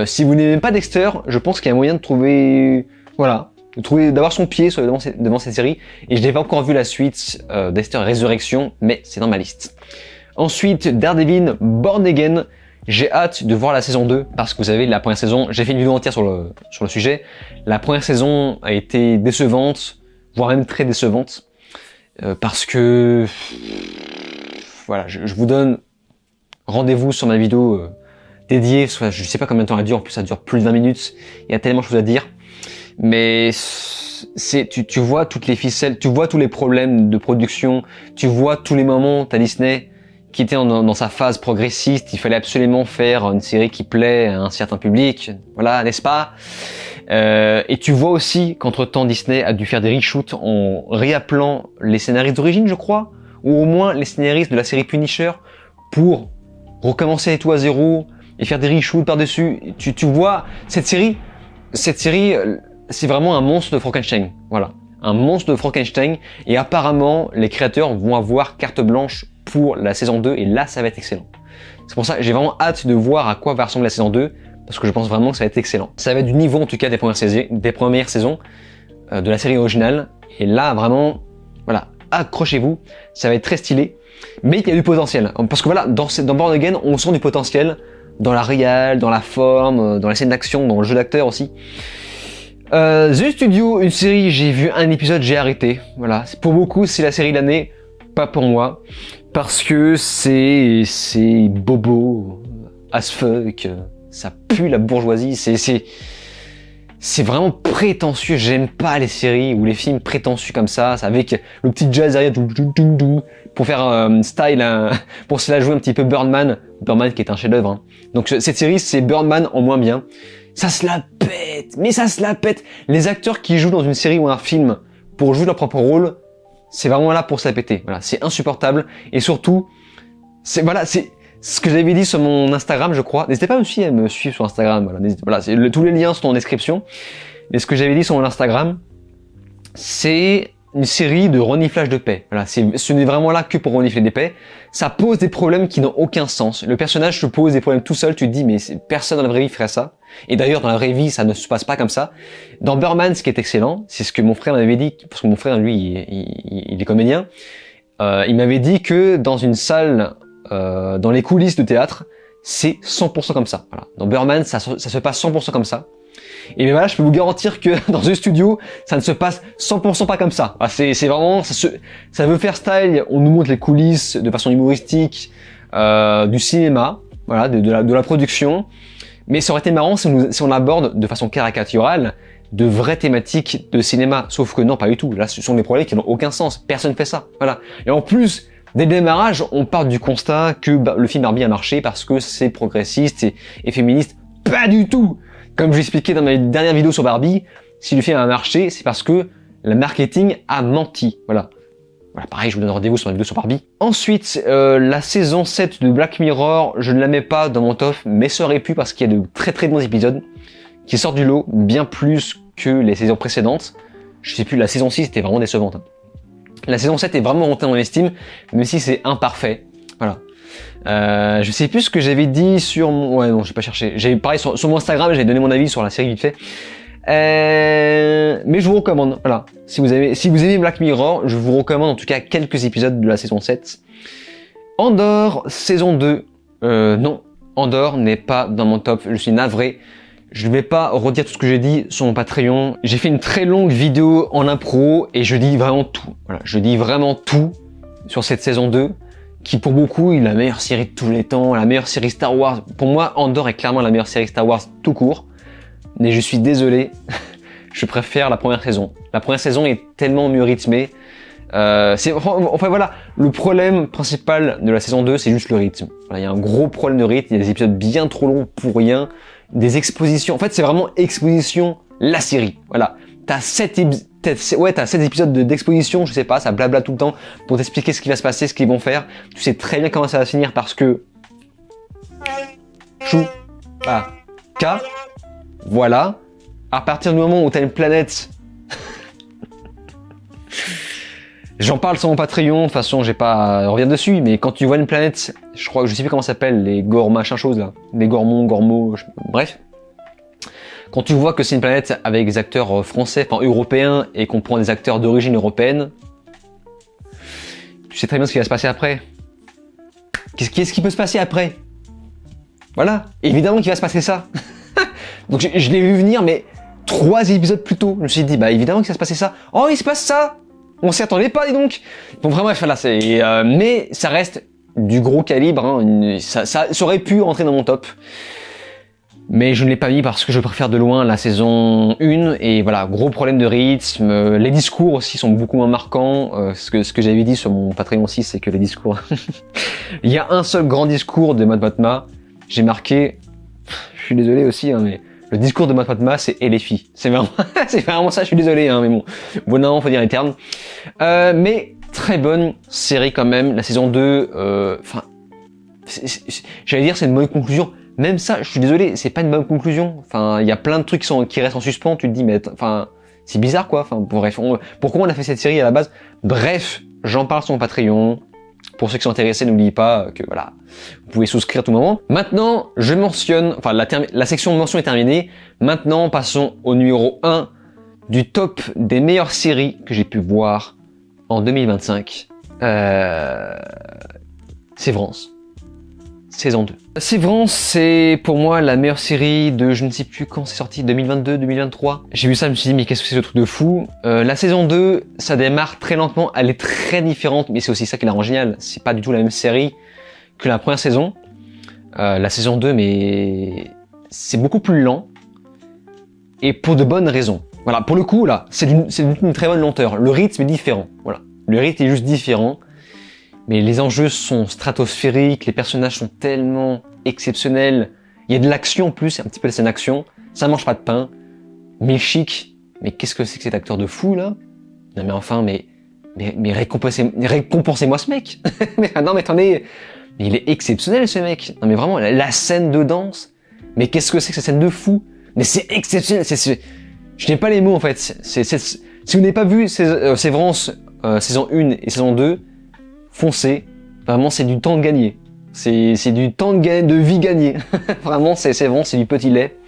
S1: Si vous n'aimez pas Dexter, je pense qu'il y a moyen de trouver, d'avoir son pied devant cette série. Et je n'ai pas encore vu la suite, Dexter Résurrection, mais c'est dans ma liste. Ensuite, Daredevil Born Again. J'ai hâte de voir la saison 2 parce que vous savez, la première saison, j'ai fait une vidéo entière sur le sujet. La première saison a été décevante, voire même très décevante, parce que voilà, je vous donne rendez-vous sur ma vidéo dédiée, je sais pas combien de temps elle dure, en plus ça dure plus de 20 minutes, il y a tellement de choses à dire, mais tu vois toutes les ficelles, tu vois tous les problèmes de production, tu vois tous les moments, t'as Disney qui était dans sa phase progressiste, il fallait absolument faire une série qui plaît à un certain public, voilà, n'est-ce pas? Et tu vois aussi qu'entre-temps Disney a dû faire des reshoots en réappelant les scénaristes d'origine, je crois, ou au moins les scénaristes de la série Punisher pour recommencer tout à zéro et faire des reshoots par-dessus. Tu vois, cette série, c'est vraiment un monstre de Frankenstein. Voilà. Un monstre de Frankenstein. Et apparemment, les créateurs vont avoir carte blanche pour la saison 2 et là, ça va être excellent. C'est pour ça que j'ai vraiment hâte de voir à quoi va ressembler la saison 2 parce que je pense vraiment que ça va être excellent. Ça va être du niveau, en tout cas, des premières saisons de la série originale. Et là, vraiment, voilà. Accrochez-vous, ça va être très stylé, mais il y a du potentiel. Parce que voilà, dans Born Again, on sent du potentiel dans la réal, dans la forme, dans les scènes d'action, dans le jeu d'acteur aussi. The Studio, une série, j'ai vu un épisode, j'ai arrêté. Voilà, pour beaucoup, c'est la série de l'année, pas pour moi, parce que c'est bobo, as fuck, ça pue la bourgeoisie, c'est vraiment prétentieux, j'aime pas les séries ou les films prétentieux comme ça, avec le petit jazz derrière, pour faire style, pour se la jouer un petit peu Birdman qui est un chef-d'œuvre. Hein. Donc cette série, c'est Birdman en moins bien. Ça se la pète, mais ça se la pète. Les acteurs qui jouent dans une série ou un film pour jouer leur propre rôle, c'est vraiment là pour se la péter. Voilà, c'est insupportable et surtout, c'est ce que j'avais dit sur mon Instagram, je crois. N'hésitez pas aussi à me suivre sur Instagram. Tous les liens sont en description. Mais ce que j'avais dit sur mon Instagram, c'est une série de reniflage de paix. Voilà, ce n'est vraiment là que pour renifler des paix. Ça pose des problèmes qui n'ont aucun sens. Le personnage se pose des problèmes tout seul. Tu te dis, mais personne dans la vraie vie ferait ça. Et d'ailleurs, dans la vraie vie, ça ne se passe pas comme ça. Dans Birdman, ce qui est excellent, c'est ce que mon frère m'avait dit, parce que mon frère, lui, il est comédien. Il m'avait dit que dans une salle, dans les coulisses de théâtre, c'est 100% comme ça. Voilà. Dans Birdman, ça se passe 100% comme ça. Et bien voilà, je peux vous garantir que dans The Studio, ça ne se passe 100% pas comme ça. Voilà, c'est vraiment, ça veut faire style. On nous montre les coulisses de façon humoristique du cinéma, voilà, de la production. Mais ça aurait été marrant si on aborde de façon caricaturale de vraies thématiques de cinéma. Sauf que non, pas du tout. Là, ce sont des problèmes qui n'ont aucun sens. Personne fait ça. Voilà. Et en plus, dès le démarrage, on part du constat que le film Barbie a marché parce que c'est progressiste et féministe. Pas du tout. Comme je l'expliquais dans ma dernière vidéo sur Barbie, si le film a marché, c'est parce que le marketing a menti. Voilà. Voilà, pareil, je vous donne rendez-vous sur ma vidéo sur Barbie. Ensuite, la saison 7 de Black Mirror, je ne la mets pas dans mon top, mais ça aurait pu parce qu'il y a de très très bons épisodes qui sortent du lot, bien plus que les saisons précédentes. Je sais plus, la saison 6 était vraiment décevante. La saison 7 est vraiment montée dans l'estime, même si c'est imparfait. Voilà. Je sais plus ce que j'avais dit sur mon... Ouais, non, j'ai pas cherché. J'ai pareil sur mon Instagram, j'ai donné mon avis sur la série vite fait. Mais je vous recommande, voilà. Si vous aimez Black Mirror, je vous recommande en tout cas quelques épisodes de la saison 7. Andor, saison 2. Non, Andor n'est pas dans mon top, je suis navré. Je ne vais pas redire tout ce que j'ai dit sur mon Patreon. J'ai fait une très longue vidéo en impro et je dis vraiment tout. Voilà, je dis vraiment tout sur cette saison 2, qui pour beaucoup est la meilleure série de tous les temps, la meilleure série Star Wars. Pour moi, Andor est clairement la meilleure série Star Wars tout court. Mais je suis désolé, je préfère la première saison. La première saison est tellement mieux rythmée. Enfin voilà, le problème principal de la saison 2, c'est juste le rythme. Voilà, il y a un gros problème de rythme, il y a des épisodes bien trop longs pour rien, des expositions. En fait, c'est vraiment exposition, la série. Voilà, t'as 7 épisodes d'exposition, je sais pas, ça blabla tout le temps pour t'expliquer ce qui va se passer, ce qu'ils vont faire. Tu sais très bien comment ça va finir parce que... Chou, ah, K, voilà. À partir du moment où t'as une planète... J'en parle sur mon Patreon, de toute façon j'ai pas à revenir dessus, mais quand tu vois une planète, je crois que je sais plus comment ça s'appelle, les Gor machin chose là, les Gormons, bref. Quand tu vois que c'est une planète avec des acteurs français, enfin européens, et qu'on prend des acteurs d'origine européenne, tu sais très bien ce qui va se passer après. Qu'est-ce qui peut se passer après? Voilà, évidemment qu'il va se passer ça. Donc je l'ai vu venir, mais 3 épisodes plus tôt, je me suis dit, bah évidemment qu'il va se passer ça. Oh, il se passe ça! On s'y attendait pas, dis donc. Bon, vraiment, bref, là, mais ça reste du gros calibre. Hein, ça aurait pu rentrer dans mon top, mais je ne l'ai pas mis parce que je préfère de loin la saison 1. Et voilà, gros problème de rythme. Les discours aussi sont beaucoup moins marquants. Ce que j'avais dit sur mon Patreon aussi, c'est que les discours... Il y a un seul grand discours de Matt Matma. J'ai marqué... Je suis désolé aussi, hein, mais... Le discours de Matt Matma, c'est et les filles. C'est vraiment ça, je suis désolé, hein, mais bon, non, faut dire les termes. Mais très bonne série quand même, la saison 2, enfin, j'allais dire c'est une bonne conclusion. Même ça, je suis désolé, c'est pas une bonne conclusion. Enfin, il y a plein de trucs qui restent en suspens, tu te dis, mais enfin, c'est bizarre quoi. Enfin, bref, pourquoi on a fait cette série à la base? Bref, j'en parle sur mon Patreon. Pour ceux qui sont intéressés, n'oubliez pas que voilà, vous pouvez souscrire à tout moment. Maintenant, je mentionne, enfin la section mention est terminée. Maintenant, passons au numéro 1 du top des meilleures séries que j'ai pu voir en 2025. Sévrance. Saison 2. Sévrance, c'est pour moi la meilleure série de, je ne sais plus quand c'est sorti, 2022, 2023. J'ai vu ça, je me suis dit, mais qu'est-ce que c'est ce truc de fou? La saison 2, ça démarre très lentement, elle est très différente, mais c'est aussi ça qui la rend géniale. C'est pas du tout la même série que la première saison. La saison 2, mais c'est beaucoup plus lent, et pour de bonnes raisons. Voilà, pour le coup, là, c'est d'une très bonne lenteur. Le rythme est différent, voilà. Le rythme est juste différent. Mais les enjeux sont stratosphériques, les personnages sont tellement exceptionnels. Il y a de l'action en plus, un petit peu de scène d'action. Ça mange pas de pain. Milchik, mais qu'est-ce que c'est que cet acteur de fou là? Non mais enfin, mais récompensez-moi ce mec. Non mais attendez, mais il est exceptionnel ce mec. Non mais vraiment, la scène de danse. Mais qu'est-ce que c'est que cette scène de fou? Mais c'est exceptionnel. Je n'ai pas les mots en fait. Si vous n'avez pas vu Sévrance saison 1 et saison 2, foncez, vraiment c'est du temps de gagner. C'est du temps de vie gagné. Vraiment c'est bon, c'est du petit lait.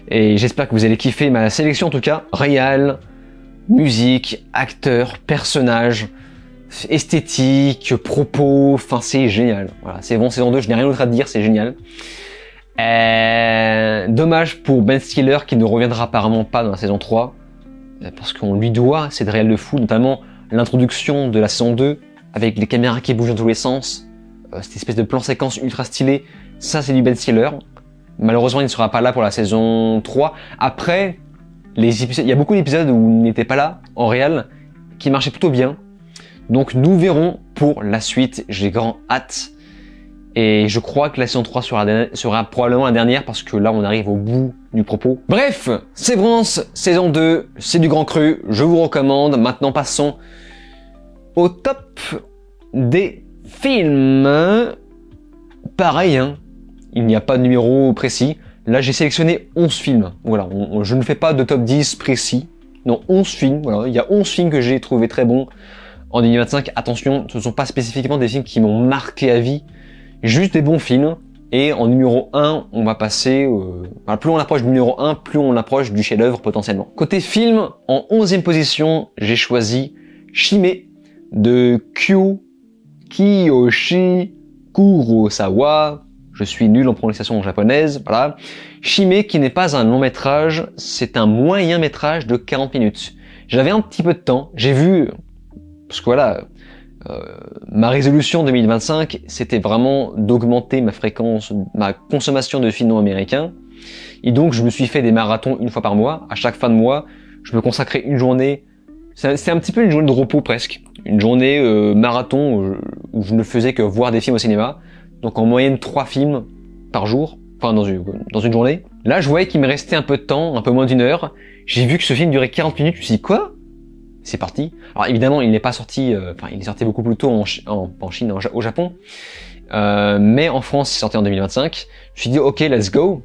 S1: Et j'espère que vous allez kiffer ma sélection en tout cas. Réal, musique, acteur, personnage, esthétique, propos, enfin c'est génial. Voilà, c'est bon, saison 2, je n'ai rien d'autre à dire, c'est génial. Dommage pour Ben Stiller qui ne reviendra apparemment pas dans la saison 3. Parce qu'on lui doit cette réelle de fou, notamment l'introduction de la saison 2, avec les caméras qui bougent dans tous les sens, cette espèce de plan séquence ultra stylé, ça c'est du Ben Stiller. Malheureusement il ne sera pas là pour la saison 3. Après, les épisodes, il y a beaucoup d'épisodes où il n'était pas là, en réel, qui marchaient plutôt bien. Donc nous verrons pour la suite, j'ai grand hâte. Et je crois que la saison 3 sera probablement la dernière parce que là, on arrive au bout du propos. Bref, Sévrance, saison 2, c'est du grand cru, je vous recommande. Maintenant, passons au top des films. Pareil, hein, il n'y a pas de numéro précis. Là, j'ai sélectionné 11 films. Voilà, je ne fais pas de top 10 précis. Non, 11 films, voilà. Il y a 11 films que j'ai trouvé très bons en 2025. Attention, ce ne sont pas spécifiquement des films qui m'ont marqué à vie. Juste des bons films. Et en numéro 1, on va passer... plus on approche du numéro 1, plus on approche du chef-d'œuvre potentiellement. Côté film, en 11e position, j'ai choisi Shime de Kiyoshi Kurosawa. Je suis nul en prononciation japonaise, voilà. Shime, qui n'est pas un long métrage, c'est un moyen métrage de 40 minutes. J'avais un petit peu de temps, j'ai vu... Parce que voilà... ma résolution 2025, c'était vraiment d'augmenter ma fréquence, ma consommation de films non américains. Et donc, je me suis fait des marathons une fois par mois. À chaque fin de mois, je me consacrais une journée. C'est un petit peu une journée de repos presque. Une journée marathon où je ne faisais que voir des films au cinéma. Donc, en moyenne 3 films par jour. Enfin, dans une journée. Là, je voyais qu'il me restait un peu de temps, un peu moins d'une heure. J'ai vu que ce film durait 40 minutes. Je me suis dit, quoi ? C'est parti. Alors évidemment, il n'est pas sorti, il est sorti beaucoup plus tôt en Chine, au Japon, mais en France, c'est sorti en 2025. Je me suis dit, ok, let's go.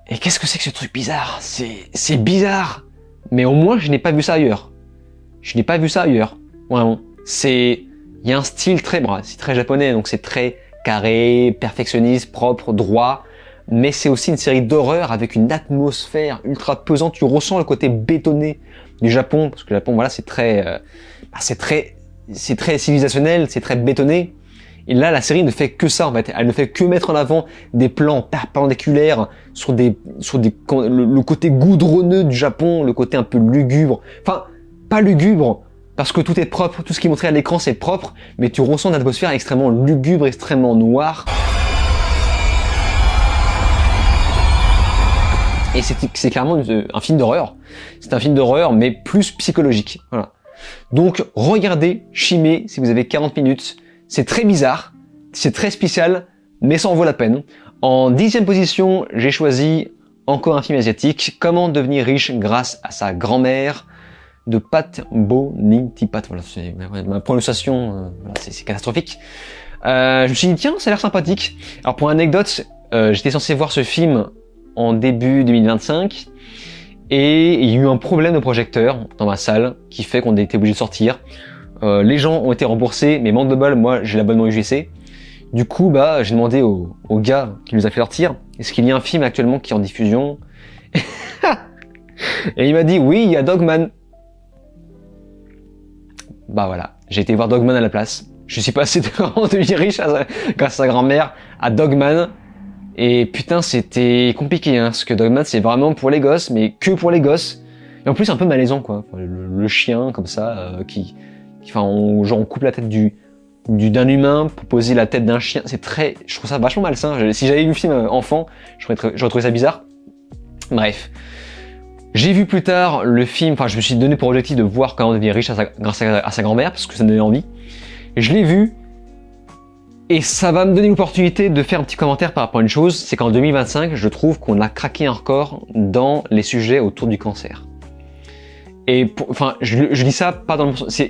S1: Et qu'est-ce que c'est que ce truc bizarre ? C'est bizarre, mais au moins, je n'ai pas vu ça ailleurs. Vraiment. Il y a un style c'est très japonais, donc c'est très carré, perfectionniste, propre, droit. Mais c'est aussi une série d'horreur avec une atmosphère ultra pesante. Tu ressens le côté bétonné du Japon, parce que le Japon, voilà, c'est très civilisationnel, c'est très bétonné. Et là, la série ne fait que ça, en fait. Elle ne fait que mettre en avant des plans perpendiculaires sur le côté goudronneux du Japon, le côté un peu lugubre. Enfin, pas lugubre, parce que tout est propre, tout ce qui est montré à l'écran, c'est propre, mais tu ressens une atmosphère extrêmement lugubre, extrêmement noire. Et c'est clairement un film d'horreur. C'est un film d'horreur, mais plus psychologique. Voilà. Donc, regardez Shime si vous avez 40 minutes. C'est très bizarre, c'est très spécial, mais ça en vaut la peine. En 10e position, j'ai choisi encore un film asiatique, Comment devenir riche grâce à sa grand-mère, de Pat Bonitipat. Voilà, c'est ma prononciation, c'est catastrophique. Je me suis dit, tiens, ça a l'air sympathique. Alors, pour anecdote, j'étais censé voir ce film en début 2025 et il y a eu un problème de projecteur dans ma salle qui fait qu'on a été obligé de sortir. Les gens ont été remboursés, mais manque de bol, moi j'ai l'abonnement UGC. Du coup, j'ai demandé au gars qui nous a fait sortir, est-ce qu'il y a un film actuellement qui est en diffusion? Et il m'a dit, oui, il y a Dogman. Voilà, j'ai été voir Dogman à la place. Je suis passé de Comment devenir riche grâce à sa grand-mère à Dogman. Et putain, c'était compliqué, hein, parce que Dogman, c'est vraiment pour les gosses, mais que pour les gosses. Et en plus, un peu malaisant, quoi. Le chien, comme ça, on coupe la tête d'un humain pour poser la tête d'un chien. Je trouve ça vachement malsain. Si j'avais vu le film enfant, j'aurais trouvé ça bizarre. Bref. J'ai vu plus tard le film, je me suis donné pour objectif de voir Comment devenir riche grâce à sa grand-mère, parce que ça me donnait envie. Et je l'ai vu. Et ça va me donner l'opportunité de faire un petit commentaire par rapport à une chose, c'est qu'en 2025, je trouve qu'on a craqué un record dans les sujets autour du cancer. Et je dis ça pas dans le sens,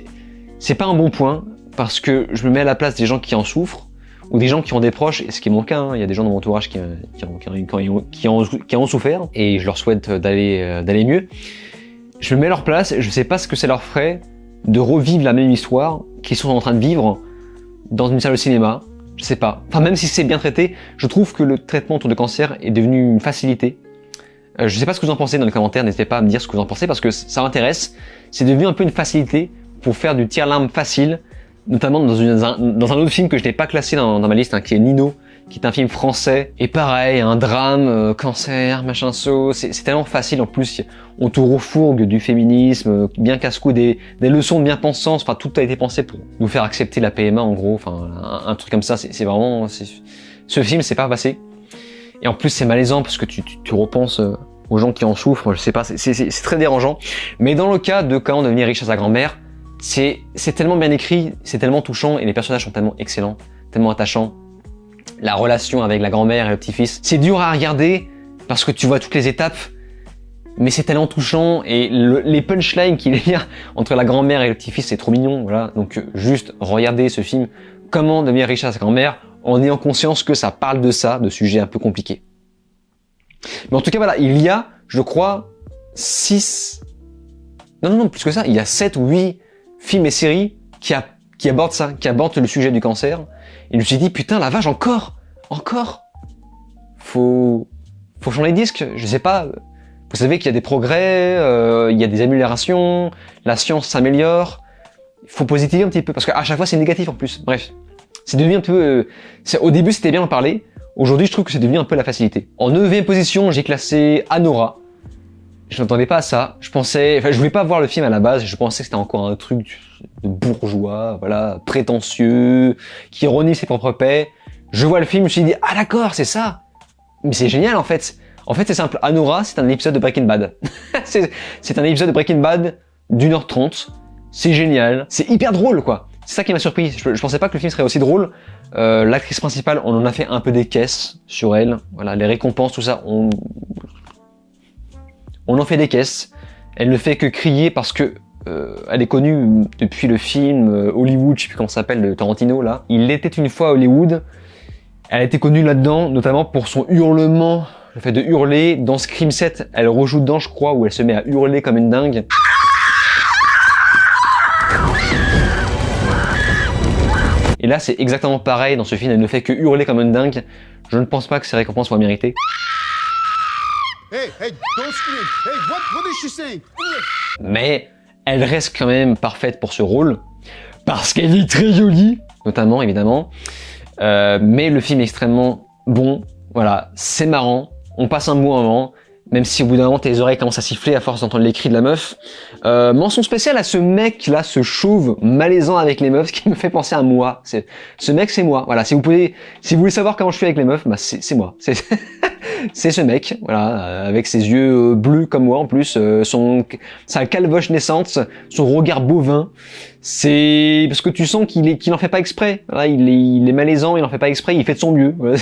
S1: c'est pas un bon point, parce que je me mets à la place des gens qui en souffrent, ou des gens qui ont des proches, et ce qui est mon cas, hein, il y a des gens dans mon entourage qui en ont souffert, et je leur souhaite d'aller mieux. Je me mets à leur place, je sais pas ce que ça leur ferait de revivre la même histoire qu'ils sont en train de vivre dans une salle de cinéma. Je sais pas. Même si c'est bien traité, je trouve que le traitement autour du cancer est devenu une facilité. Je sais pas ce que vous en pensez dans les commentaires, n'hésitez pas à me dire ce que vous en pensez parce que ça m'intéresse. C'est devenu un peu une facilité pour faire du tir-larme facile, notamment dans un autre film que je n'ai pas classé dans ma liste, hein, qui est Nino, qui est un film français. Et pareil, un drame, cancer, machin saut, c'est tellement facile en plus, on te refourgue du féminisme, bien casse-cou, des leçons de bien-pensance, tout a été pensé pour nous faire accepter la PMA en gros, un truc comme ça, c'est vraiment... Ce film, c'est pas passé. Et en plus, c'est malaisant parce que tu repenses aux gens qui en souffrent, je sais pas, c'est très dérangeant. Mais dans le cas de Comment devenir riche à sa grand-mère, c'est tellement bien écrit, c'est tellement touchant et les personnages sont tellement excellents. tellement attachant. La relation avec la grand-mère et le petit-fils. C'est dur à regarder parce que tu vois toutes les étapes, mais c'est tellement touchant et les punchlines qu'il y a entre la grand-mère et le petit-fils, c'est trop mignon. Voilà. Donc juste regardez ce film, Comment devenir riche à sa grand-mère, en ayant conscience que ça parle de ça, de sujets un peu compliqués. Mais en tout cas, voilà, il y a, je crois, 6... Non, plus que ça, il y a 7 ou 8 films et séries qui abordent ça, qui abordent le sujet du cancer. Et je me suis dit, putain, la vache, encore. Faut changer de disque, je sais pas. Vous savez qu'il y a des progrès, il y a des améliorations, la science s'améliore. Il faut positiver un petit peu, parce qu'à chaque fois, c'est négatif en plus. Bref, c'est devenu un peu... au début, c'était bien d'en parler. Aujourd'hui, je trouve que c'est devenu un peu la facilité. En 9e position, j'ai classé Anora. Je m'attendais pas à ça. Je voulais pas voir le film à la base. Je pensais que c'était encore un truc de bourgeois, voilà, prétentieux, qui ironise ses propres paix. Je vois le film, je me suis dit, ah d'accord, c'est ça. Mais c'est génial en fait. En fait, c'est simple. Anora, c'est un épisode de Breaking Bad. c'est un épisode de Breaking Bad d'1h30. C'est génial. C'est hyper drôle, quoi. C'est ça qui m'a surpris. Je pensais pas que le film serait aussi drôle. L'actrice principale, on en a fait un peu des caisses sur elle. Voilà, les récompenses, tout ça, on en fait des caisses. Elle ne fait que crier parce que elle est connue depuis le film Hollywood, je sais plus comment ça s'appelle, de Tarantino là. Il était une fois à Hollywood. Elle a été connue là-dedans, notamment pour son hurlement, le fait de hurler. Dans Scream 7, elle rejoue dedans, je crois, où elle se met à hurler comme une dingue. Et là, c'est exactement pareil dans ce film. Elle ne fait que hurler comme une dingue. Je ne pense pas que ces récompenses soient méritées.
S3: Hey, don't scream. Hey, what is she saying?
S1: Mais elle reste quand même parfaite pour ce rôle, parce qu'elle est très jolie, notamment, évidemment. Mais le film est extrêmement bon. Voilà, c'est marrant. On passe un bon moment. Même si au bout d'un moment tes oreilles commencent à siffler à force d'entendre les cris de la meuf. Mention spéciale à ce mec là, ce chauve malaisant avec les meufs qui me fait penser à moi. Ce mec c'est moi. Voilà, si vous voulez savoir comment je suis avec les meufs, bah c'est moi. C'est ce mec, voilà, avec ses yeux bleus comme moi en plus, sa calvoche naissante, son regard bovin. C'est parce que tu sens qu'il en fait pas exprès. Voilà, il est malaisant, il en fait pas exprès, il fait de son mieux. Voilà.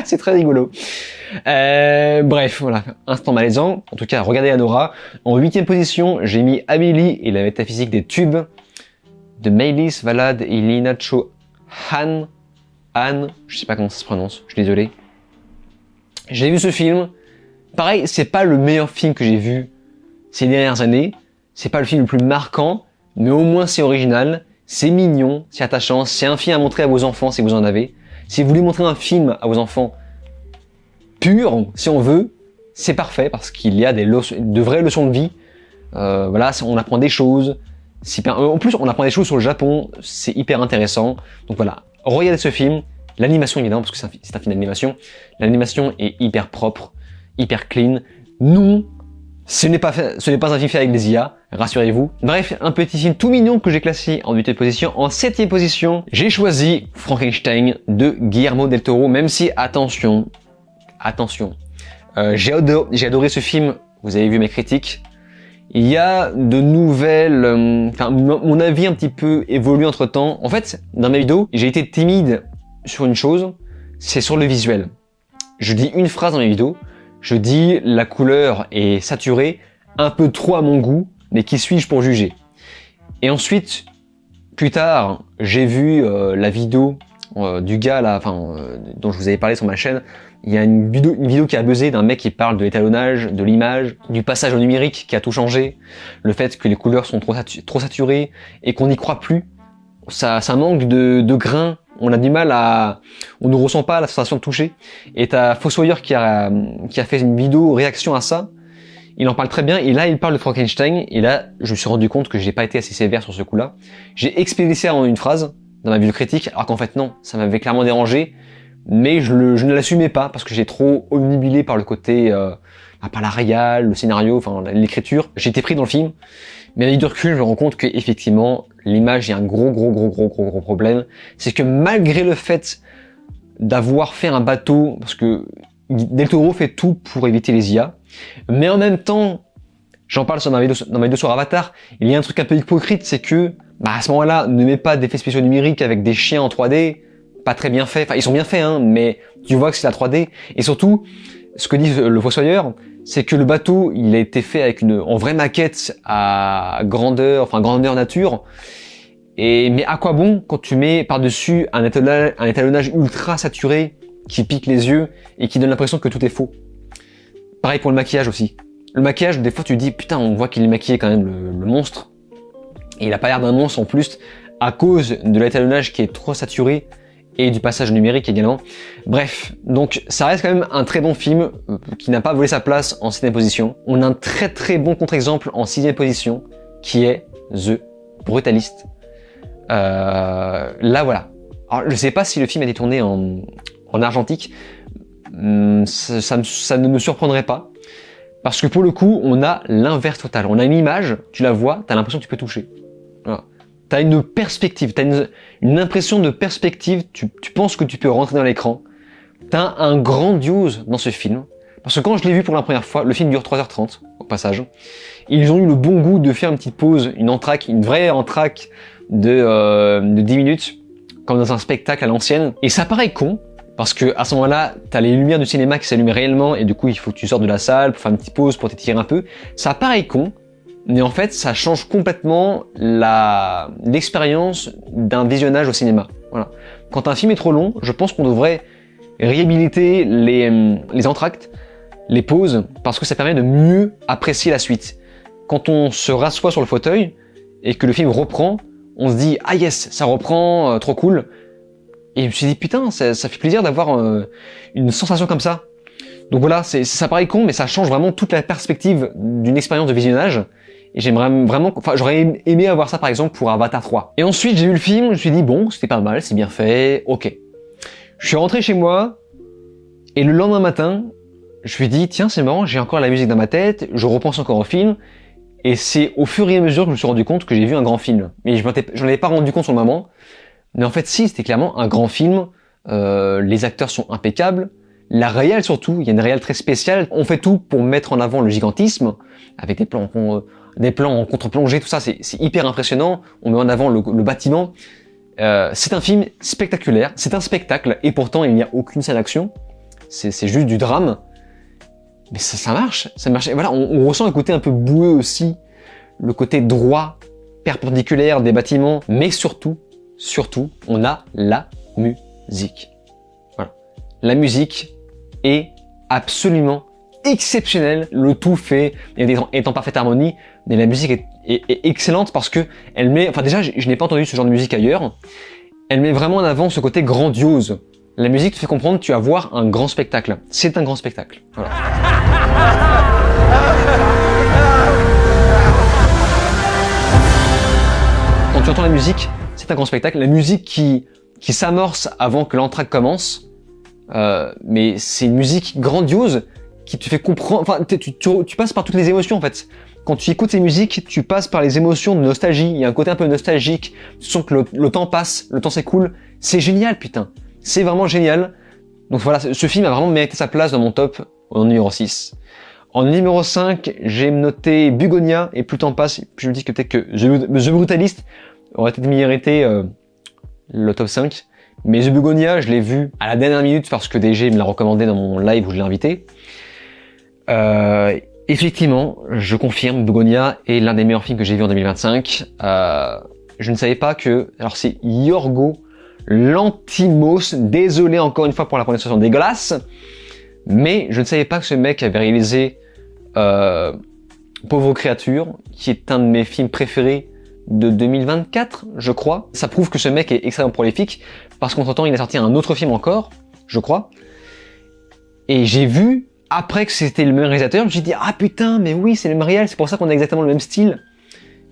S1: C'est très rigolo. Bref, voilà, instant malaisant. En tout cas, regardez Anora. En 8e position, j'ai mis Amélie et la métaphysique des tubes de Maylis Valad et Linacho Han. Je sais pas comment ça se prononce, je suis désolé. J'ai vu ce film. Pareil, c'est pas le meilleur film que j'ai vu ces dernières années. C'est pas le film le plus marquant, mais au moins c'est original, c'est mignon, c'est attachant, c'est un film à montrer à vos enfants si vous en avez. Si vous voulez montrer un film à vos enfants pur, si on veut, c'est parfait parce qu'il y a de vraies leçons de vie. Voilà, on apprend des choses. En plus, on apprend des choses sur le Japon, c'est hyper intéressant. Donc voilà, regardez ce film. L'animation évidemment, parce que c'est un film d'animation. L'animation est hyper propre, hyper clean. Non, ce n'est pas un film fait avec des IA, rassurez-vous. Bref, un petit film tout mignon que j'ai classé en 8e position. En 7e position, j'ai choisi Frankenstein de Guillermo del Toro, même si, attention, j'ai adoré ce film, vous avez vu mes critiques. Il y a de nouvelles... mon avis un petit peu évolue entre temps. En fait, dans mes vidéos, j'ai été timide sur une chose, c'est sur le visuel. Je dis une phrase dans mes vidéos, je dis la couleur est saturée, un peu trop à mon goût, mais qui suis-je pour juger? Et ensuite, plus tard, j'ai vu la vidéo du gars là, dont je vous avais parlé sur ma chaîne. Il y a une vidéo qui a buzzé d'un mec qui parle de l'étalonnage, de l'image, du passage au numérique qui a tout changé, le fait que les couleurs sont trop saturées et qu'on n'y croit plus. Ça manque de grain. On a du mal on ne ressent pas la sensation de toucher. Et t'as Fossoyeur qui a fait une vidéo réaction à ça. Il en parle très bien. Et là, il parle de Frankenstein. Et là, je me suis rendu compte que j'ai pas été assez sévère sur ce coup-là. J'ai expédié ça en une phrase dans ma vidéo critique. Alors qu'en fait, non. Ça m'avait clairement dérangé. Mais je ne l'assumais pas parce que j'ai trop omnibilé par le côté, par la réal, le scénario, l'écriture. J'étais pris dans le film. Mais avec du recul, je me rends compte que effectivement, l'image, il y a un gros problème. C'est que malgré le fait d'avoir fait un bateau, parce que Del Toro fait tout pour éviter les IA, mais en même temps, j'en parle dans ma vidéo sur Avatar, il y a un truc un peu hypocrite, c'est que, à ce moment-là, ne mets pas d'effets spéciaux numériques avec des chiens en 3D, pas très bien faits. Enfin, ils sont bien faits, hein, mais tu vois que c'est la 3D. Et surtout, ce que dit le Fossoyeur, c'est que le bateau, il a été fait avec en vraie maquette à grandeur nature. Mais à quoi bon quand tu mets par-dessus un étalonnage ultra saturé qui pique les yeux et qui donne l'impression que tout est faux. Pareil pour le maquillage aussi. Le maquillage, des fois tu dis putain, on voit qu'il est maquillé quand même le monstre. Et il a pas l'air d'un monstre en plus à cause de l'étalonnage qui est trop saturé et du passage numérique également. Bref, donc ça reste quand même un très bon film qui n'a pas volé sa place en 6ème position. On a un très très bon contre-exemple en 6ème position qui est The Brutalist. Là voilà. Alors je sais pas si le film a été tourné en argentique, ça ne me surprendrait pas. Parce que pour le coup, on a l'inverse total. On a une image, tu la vois, t'as l'impression que tu peux toucher. Voilà. T'as une perspective, t'as une impression de perspective, tu penses que tu peux rentrer dans l'écran. T'as un grandiose dans ce film. Parce que quand je l'ai vu pour la première fois, le film dure 3h30, au passage. Ils ont eu le bon goût de faire une petite pause, une entr'acte, une vraie entr'acte de 10 minutes, comme dans un spectacle à l'ancienne. Et ça paraît con, parce que à ce moment-là, t'as les lumières du cinéma qui s'allument réellement, et du coup, il faut que tu sortes de la salle pour faire une petite pause, pour t'étirer un peu. Ça paraît con, mais en fait, ça change complètement l'expérience d'un visionnage au cinéma. Voilà. Quand un film est trop long, je pense qu'on devrait réhabiliter les entr'actes, les pauses, parce que ça permet de mieux apprécier la suite. Quand on se rassoit sur le fauteuil, et que le film reprend, on se dit « Ah yes, ça reprend, trop cool !» Et je me suis dit « Putain, ça fait plaisir d'avoir une sensation comme ça !» Donc voilà, ça paraît con, mais ça change vraiment toute la perspective d'une expérience de visionnage. Et j'aimerais vraiment... Enfin, j'aurais aimé avoir ça, par exemple, pour Avatar 3. Et ensuite, j'ai vu le film, je me suis dit « Bon, c'était pas mal, c'est bien fait, ok. » Je suis rentré chez moi, et le lendemain matin, je me suis dit « Tiens, c'est marrant, j'ai encore la musique dans ma tête, je repense encore au film. » Et c'est au fur et à mesure que je me suis rendu compte que j'ai vu un grand film. Mais j'en avais pas rendu compte sur le moment. Mais en fait, si, c'était clairement un grand film. Les acteurs sont impeccables. La réal surtout, il y a une réal très spéciale. On fait tout pour mettre en avant le gigantisme, avec des plans en contre-plongée, tout ça, c'est hyper impressionnant. On met en avant le bâtiment. C'est un film spectaculaire, c'est un spectacle, et pourtant il n'y a aucune scène d'action. C'est juste du drame. Mais ça marche. Et voilà, on ressent un côté un peu boueux aussi, le côté droit, perpendiculaire des bâtiments, mais surtout, on a la musique. Voilà. La musique est absolument exceptionnelle, le tout fait est en parfaite harmonie, mais la musique est excellente parce que elle met, enfin déjà, je n'ai pas entendu ce genre de musique ailleurs, elle met vraiment en avant ce côté grandiose. La musique te fait comprendre que tu vas voir un grand spectacle. C'est un grand spectacle. Voilà. Quand tu entends la musique, c'est un grand spectacle. La musique qui s'amorce avant que l'entracte commence, mais c'est une musique grandiose qui te fait comprendre. Enfin, tu passes par toutes les émotions en fait. Quand tu écoutes ces musiques, tu passes par les émotions de nostalgie. Il y a un côté un peu nostalgique. Tu sens que le temps passe, le temps s'écoule. C'est génial, putain. C'est vraiment génial. Donc voilà, ce film a vraiment mérité sa place dans mon top en numéro 6. En numéro 5, j'ai noté Bugonia, et plus le temps passe, plus je me dis que peut-être que The Brutalist aurait peut-être mérité le top 5. Mais The Bugonia, je l'ai vu à la dernière minute parce que DG me l'a recommandé dans mon live où je l'ai invité. Effectivement, je confirme, Bugonia est l'un des meilleurs films que j'ai vu en 2025. Je ne savais pas que... Alors c'est Yorgo Lanthimos, désolé encore une fois pour la prononciation dégueulasse, mais je ne savais pas que ce mec avait réalisé Pauvre créature, qui est un de mes films préférés de 2024, je crois. Ça prouve que ce mec est extrêmement prolifique, parce qu'entre-temps, il a sorti un autre film encore, je crois, et j'ai vu, après que c'était le même réalisateur, je me suis dit, ah putain, mais oui, c'est le même réal, c'est pour ça qu'on a exactement le même style.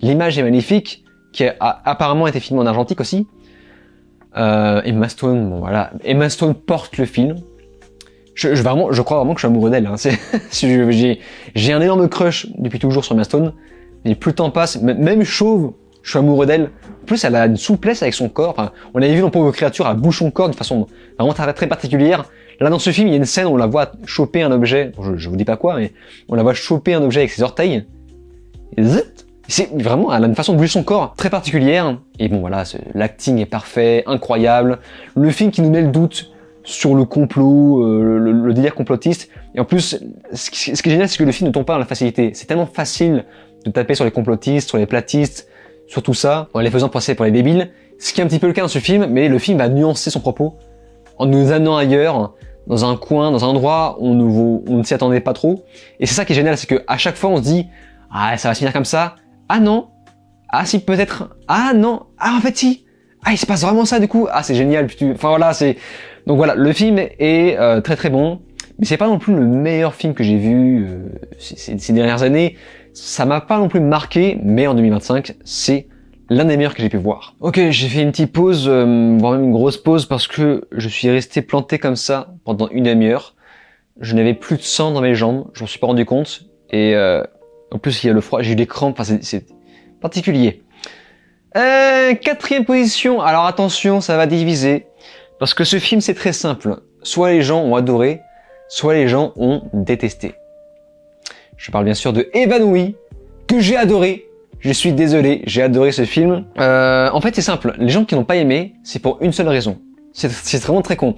S1: L'image est magnifique, qui a apparemment été filmée en argentique aussi. Emma Stone, bon voilà, Emma Stone porte le film. Je crois vraiment que je suis amoureux d'elle. Hein. J'ai un énorme crush depuis toujours sur Emma Stone. Et plus le temps passe, même chauve, je suis amoureux d'elle. En plus, elle a une souplesse avec son corps. Enfin, on l'avait vu dans Pauvre créature, elle bouge son corps d'une façon vraiment très, très particulière. Là, dans ce film, il y a une scène où on la voit choper un objet. Bon, je vous dis pas quoi, mais on la voit choper un objet avec ses orteils. Et zut, C'est vraiment, elle a une façon de bouger son corps très particulière. Et bon voilà, l'acting est parfait, incroyable. Le film qui nous met le doute sur le complot, le délire complotiste. Et en plus, ce qui est génial, c'est que le film ne tombe pas dans la facilité. C'est tellement facile de taper sur les complotistes, sur les platistes, sur tout ça, en les faisant passer pour les débiles. Ce qui est un petit peu le cas dans ce film, mais le film va nuancer son propos en nous amenant ailleurs, dans un coin, dans un endroit où on ne s'y attendait pas trop. Et c'est ça qui est génial, c'est que à chaque fois on se dit « Ah, ça va se finir comme ça. Ah non. Ah si, peut-être. Ah non. Ah en fait si. Ah il se passe vraiment ça du coup. Ah c'est génial. Enfin voilà, c'est... Donc voilà, le film est très très bon. Mais c'est pas non plus le meilleur film que j'ai vu ces dernières années. Ça m'a pas non plus marqué, mais en 2025, c'est l'un des meilleurs que j'ai pu voir. Ok, j'ai fait une petite pause, voire même une grosse pause, parce que je suis resté planté comme ça pendant une demi-heure. Je n'avais plus de sang dans mes jambes, je m'en suis pas rendu compte. Et en plus, il y a le froid, j'ai eu des crampes, enfin c'est particulier. Quatrième position, alors attention, ça va diviser. Parce que ce film, c'est très simple. Soit les gens ont adoré, soit les gens ont détesté. Je parle bien sûr de Évanoui, que j'ai adoré. Je suis désolé, j'ai adoré ce film. En fait, c'est simple. Les gens qui n'ont pas aimé, c'est pour une seule raison. C'est vraiment très con.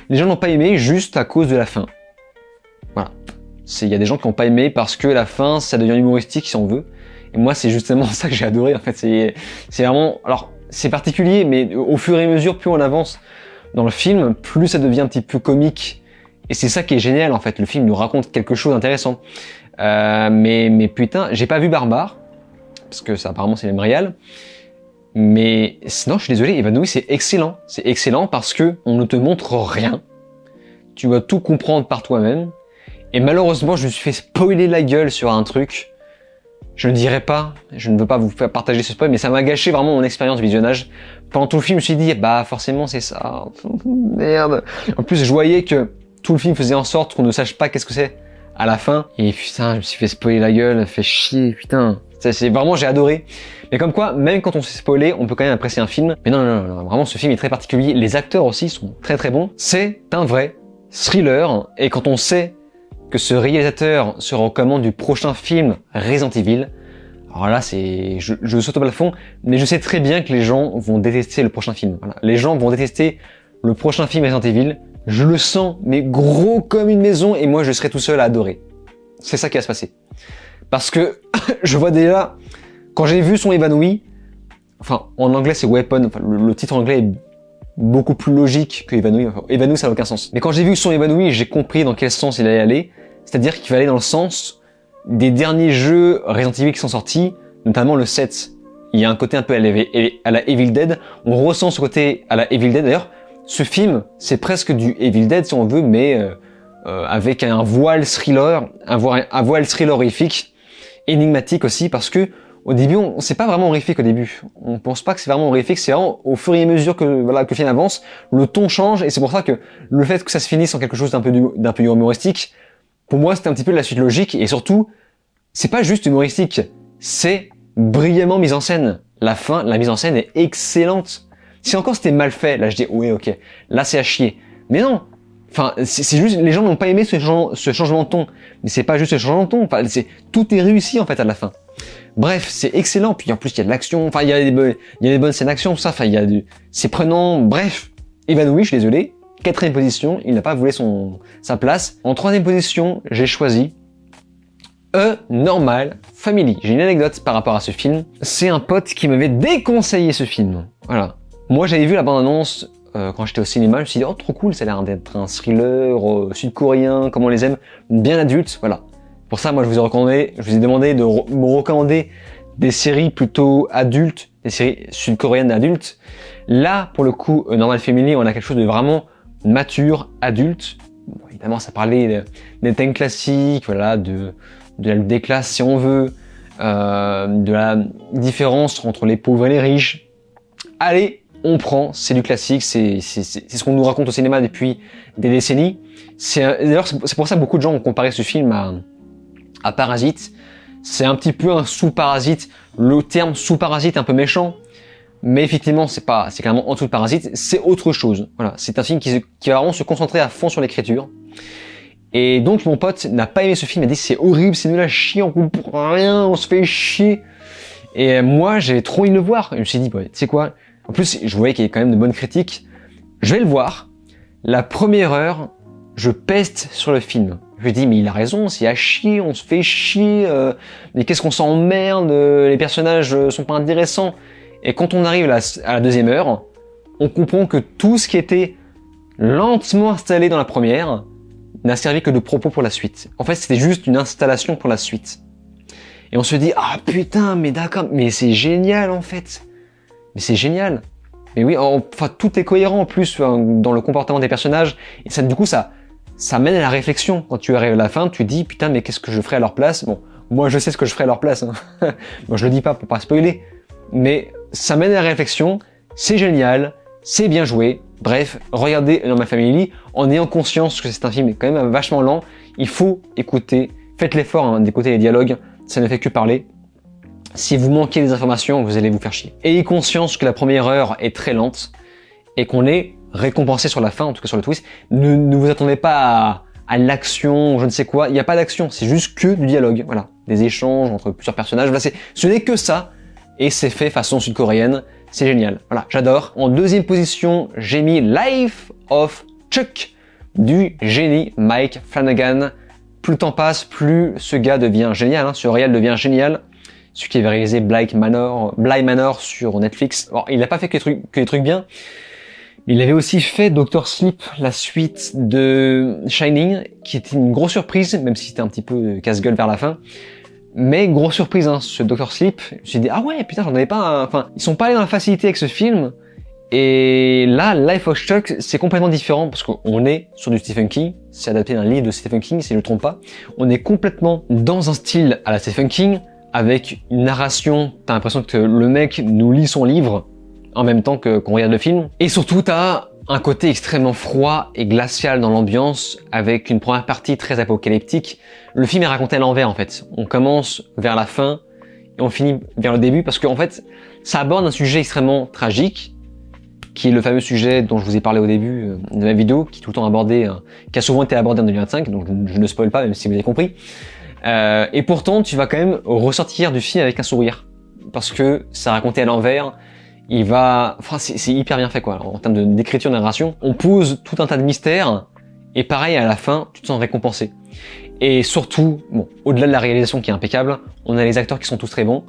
S1: Les gens n'ont pas aimé juste à cause de la fin. Voilà. Il y a des gens qui n'ont pas aimé parce que la fin, ça devient humoristique si on veut. Et moi, c'est justement ça que j'ai adoré. En fait, c'est vraiment... Alors, c'est particulier, mais au fur et à mesure, plus on avance dans le film, plus ça devient un petit peu comique. Et c'est ça qui est génial, en fait. Le film nous raconte quelque chose d'intéressant. Mais putain, j'ai pas vu Barbare. Parce que ça, apparemment, c'est le même réal. Mais sinon, je suis désolé, Évanoui, c'est excellent. C'est excellent parce que on ne te montre rien. Tu vas tout comprendre par toi-même. Et malheureusement, je me suis fait spoiler la gueule sur un truc. Je ne dirai pas, je ne veux pas vous faire partager ce spoil, mais ça m'a gâché vraiment mon expérience de visionnage. Pendant tout le film, je me suis dit, bah forcément c'est ça. Merde. En plus, je voyais que tout le film faisait en sorte qu'on ne sache pas qu'est-ce que c'est à la fin. Et putain, je me suis fait spoiler la gueule, fait chier, putain. C'est vraiment, j'ai adoré. Mais comme quoi, même quand on s'est spoilé, on peut quand même apprécier un film. Mais non, vraiment, ce film est très particulier. Les acteurs aussi sont très très bons. C'est un vrai thriller. Et quand on sait que ce réalisateur sera aux commandes du prochain film Resident Evil, alors là, je saute au plafond, mais je sais très bien que les gens vont détester le prochain film. Voilà. Les gens vont détester le prochain film Resident Evil. Je le sens, mais gros comme une maison, et moi, je serai tout seul à adorer. C'est ça qui va se passer. Parce que je vois déjà, quand j'ai vu son Évanoui, enfin, en anglais c'est Weapon, enfin, le titre anglais est beaucoup plus logique que Évanoui. Enfin, Évanoui, ça n'a aucun sens. Mais quand j'ai vu son Évanoui, j'ai compris dans quel sens il allait aller. C'est-à-dire qu'il va aller dans le sens des derniers jeux Resident Evil qui sont sortis, notamment le 7. Il y a un côté un peu à la Evil Dead. On ressent ce côté à la Evil Dead. D'ailleurs, ce film, c'est presque du Evil Dead si on veut, mais avec un voile thriller, un voile thrillerifique, énigmatique aussi, parce que au début, c'est pas vraiment horrifique au début. On pense pas que c'est vraiment horrifique, c'est vraiment au fur et à mesure que le film avance, le ton change, et c'est pour ça que le fait que ça se finisse en quelque chose d'un peu humoristique, pour moi, c'était un petit peu la suite logique, et surtout, c'est pas juste humoristique, c'est brillamment mis en scène. La fin, la mise en scène est excellente. Si encore c'était mal fait, là je dis, oui, ok, là c'est à chier. Mais non! Enfin, c'est juste, les gens n'ont pas aimé ce changement de ton. Mais c'est pas juste ce changement de ton, enfin, tout est réussi en fait à la fin. Bref, c'est excellent, puis en plus il y a de l'action, enfin il y a des bonnes scènes d'action, tout ça, enfin c'est prenant, bref. Évanoui, je suis désolé, 4ème position, il n'a pas volé sa place. En 3ème position, j'ai choisi A Normal Family. J'ai une anecdote par rapport à ce film. C'est un pote qui m'avait déconseillé ce film. Voilà. Moi j'avais vu la bande-annonce quand j'étais au cinéma, je me suis dit oh trop cool, ça a l'air d'être un thriller sud-coréen, comme on les aime, bien adulte, voilà. Pour ça, moi je vous ai demandé de me recommander des séries plutôt adultes, des séries sud-coréennes adultes. Là, pour le coup, Normal Family, on a quelque chose de vraiment mature, adulte. Bon, évidemment, ça parlait des thèmes classiques, voilà, de la lutte des classes si on veut, de la différence entre les pauvres et les riches. Allez, on prend, c'est du classique, c'est ce qu'on nous raconte au cinéma depuis des décennies. D'ailleurs, c'est pour ça que beaucoup de gens ont comparé ce film à Parasite. C'est un petit peu un sous-Parasite. Le terme sous-Parasite est un peu méchant, mais effectivement, c'est clairement en dessous de Parasite. C'est autre chose. Voilà, c'est un film qui va vraiment se concentrer à fond sur l'écriture. Et donc, mon pote n'a pas aimé ce film. Il a dit c'est horrible, c'est nul à chier, on comprend rien, on se fait chier. Et moi, j'ai trop envie de le voir. Et je me suis dit, tu sais quoi? En plus, je voyais qu'il y avait quand même de bonnes critiques. Je vais le voir. La première heure, je peste sur le film. Je lui dis, mais il a raison, c'est à chier, on se fait chier, mais qu'est-ce qu'on s'emmerde, les personnages sont pas intéressants. Et quand on arrive à la deuxième heure, on comprend que tout ce qui était lentement installé dans la première n'a servi que de propos pour la suite. En fait, c'était juste une installation pour la suite. Et on se dit, ah putain, mais d'accord, mais c'est génial en fait. Mais c'est génial. Mais oui, enfin, tout est cohérent en plus dans le comportement des personnages. Et ça, du coup, ça mène à la réflexion. Quand tu arrives à la fin, tu dis, putain, mais qu'est-ce que je ferais à leur place? Bon, moi, je sais ce que je ferais à leur place. Hein. Moi, je le dis pas pour pas spoiler. Mais ça mène à la réflexion. C'est génial. C'est bien joué. Bref, regardez dans ma famille en ayant conscience que c'est un film quand même vachement lent. Il faut écouter. Faites l'effort d'écouter les dialogues. Ça ne fait que parler. Si vous manquez des informations, vous allez vous faire chier. Ayez conscience que la première heure est très lente et qu'on est récompensé sur la fin, en tout cas sur le twist. Ne vous attendez pas à l'action, je ne sais quoi. Il n'y a pas d'action, c'est juste que du dialogue. Voilà, des échanges entre plusieurs personnages. Voilà, ce n'est que ça et c'est fait façon sud-coréenne. C'est génial. Voilà, j'adore. En deuxième position, j'ai mis Life of Chuck du génie Mike Flanagan. Plus le temps passe, plus ce gars devient génial. Ce réel devient génial. Celui qui avait réalisé Bly Manor sur Netflix. Alors, il n'a pas fait que des trucs bien. Il avait aussi fait Dr. Sleep, la suite de Shining, qui était une grosse surprise, même si c'était un petit peu casse-gueule vers la fin. Mais grosse surprise, ce Dr. Sleep. Je me suis dit, ah ouais, putain, j'en avais pas... Enfin, ils sont pas allés dans la facilité avec ce film. Et là, Life of Chuck, c'est complètement différent parce qu'on est sur du Stephen King. C'est adapté d'un livre de Stephen King, si je ne me trompe pas. On est complètement dans un style à la Stephen King, avec une narration. T'as l'impression que le mec nous lit son livre en même temps qu'on regarde le film. Et surtout, t'as un côté extrêmement froid et glacial dans l'ambiance, avec une première partie très apocalyptique. Le film est raconté à l'envers, en fait. On commence vers la fin et on finit vers le début parce qu'en fait, ça aborde un sujet extrêmement tragique, qui est le fameux sujet dont je vous ai parlé au début de ma vidéo, qui est tout le temps abordé, qui a souvent été abordé en 2025, donc je ne spoil pas, même si vous avez compris. Et pourtant, tu vas quand même ressortir du film avec un sourire, parce que c'est raconté à l'envers. C'est hyper bien fait quoi. En termes d'écriture, de narration, on pose tout un tas de mystères, et pareil à la fin, tu te sens récompensé. Et surtout, bon, au-delà de la réalisation qui est impeccable, on a les acteurs qui sont tous très bons.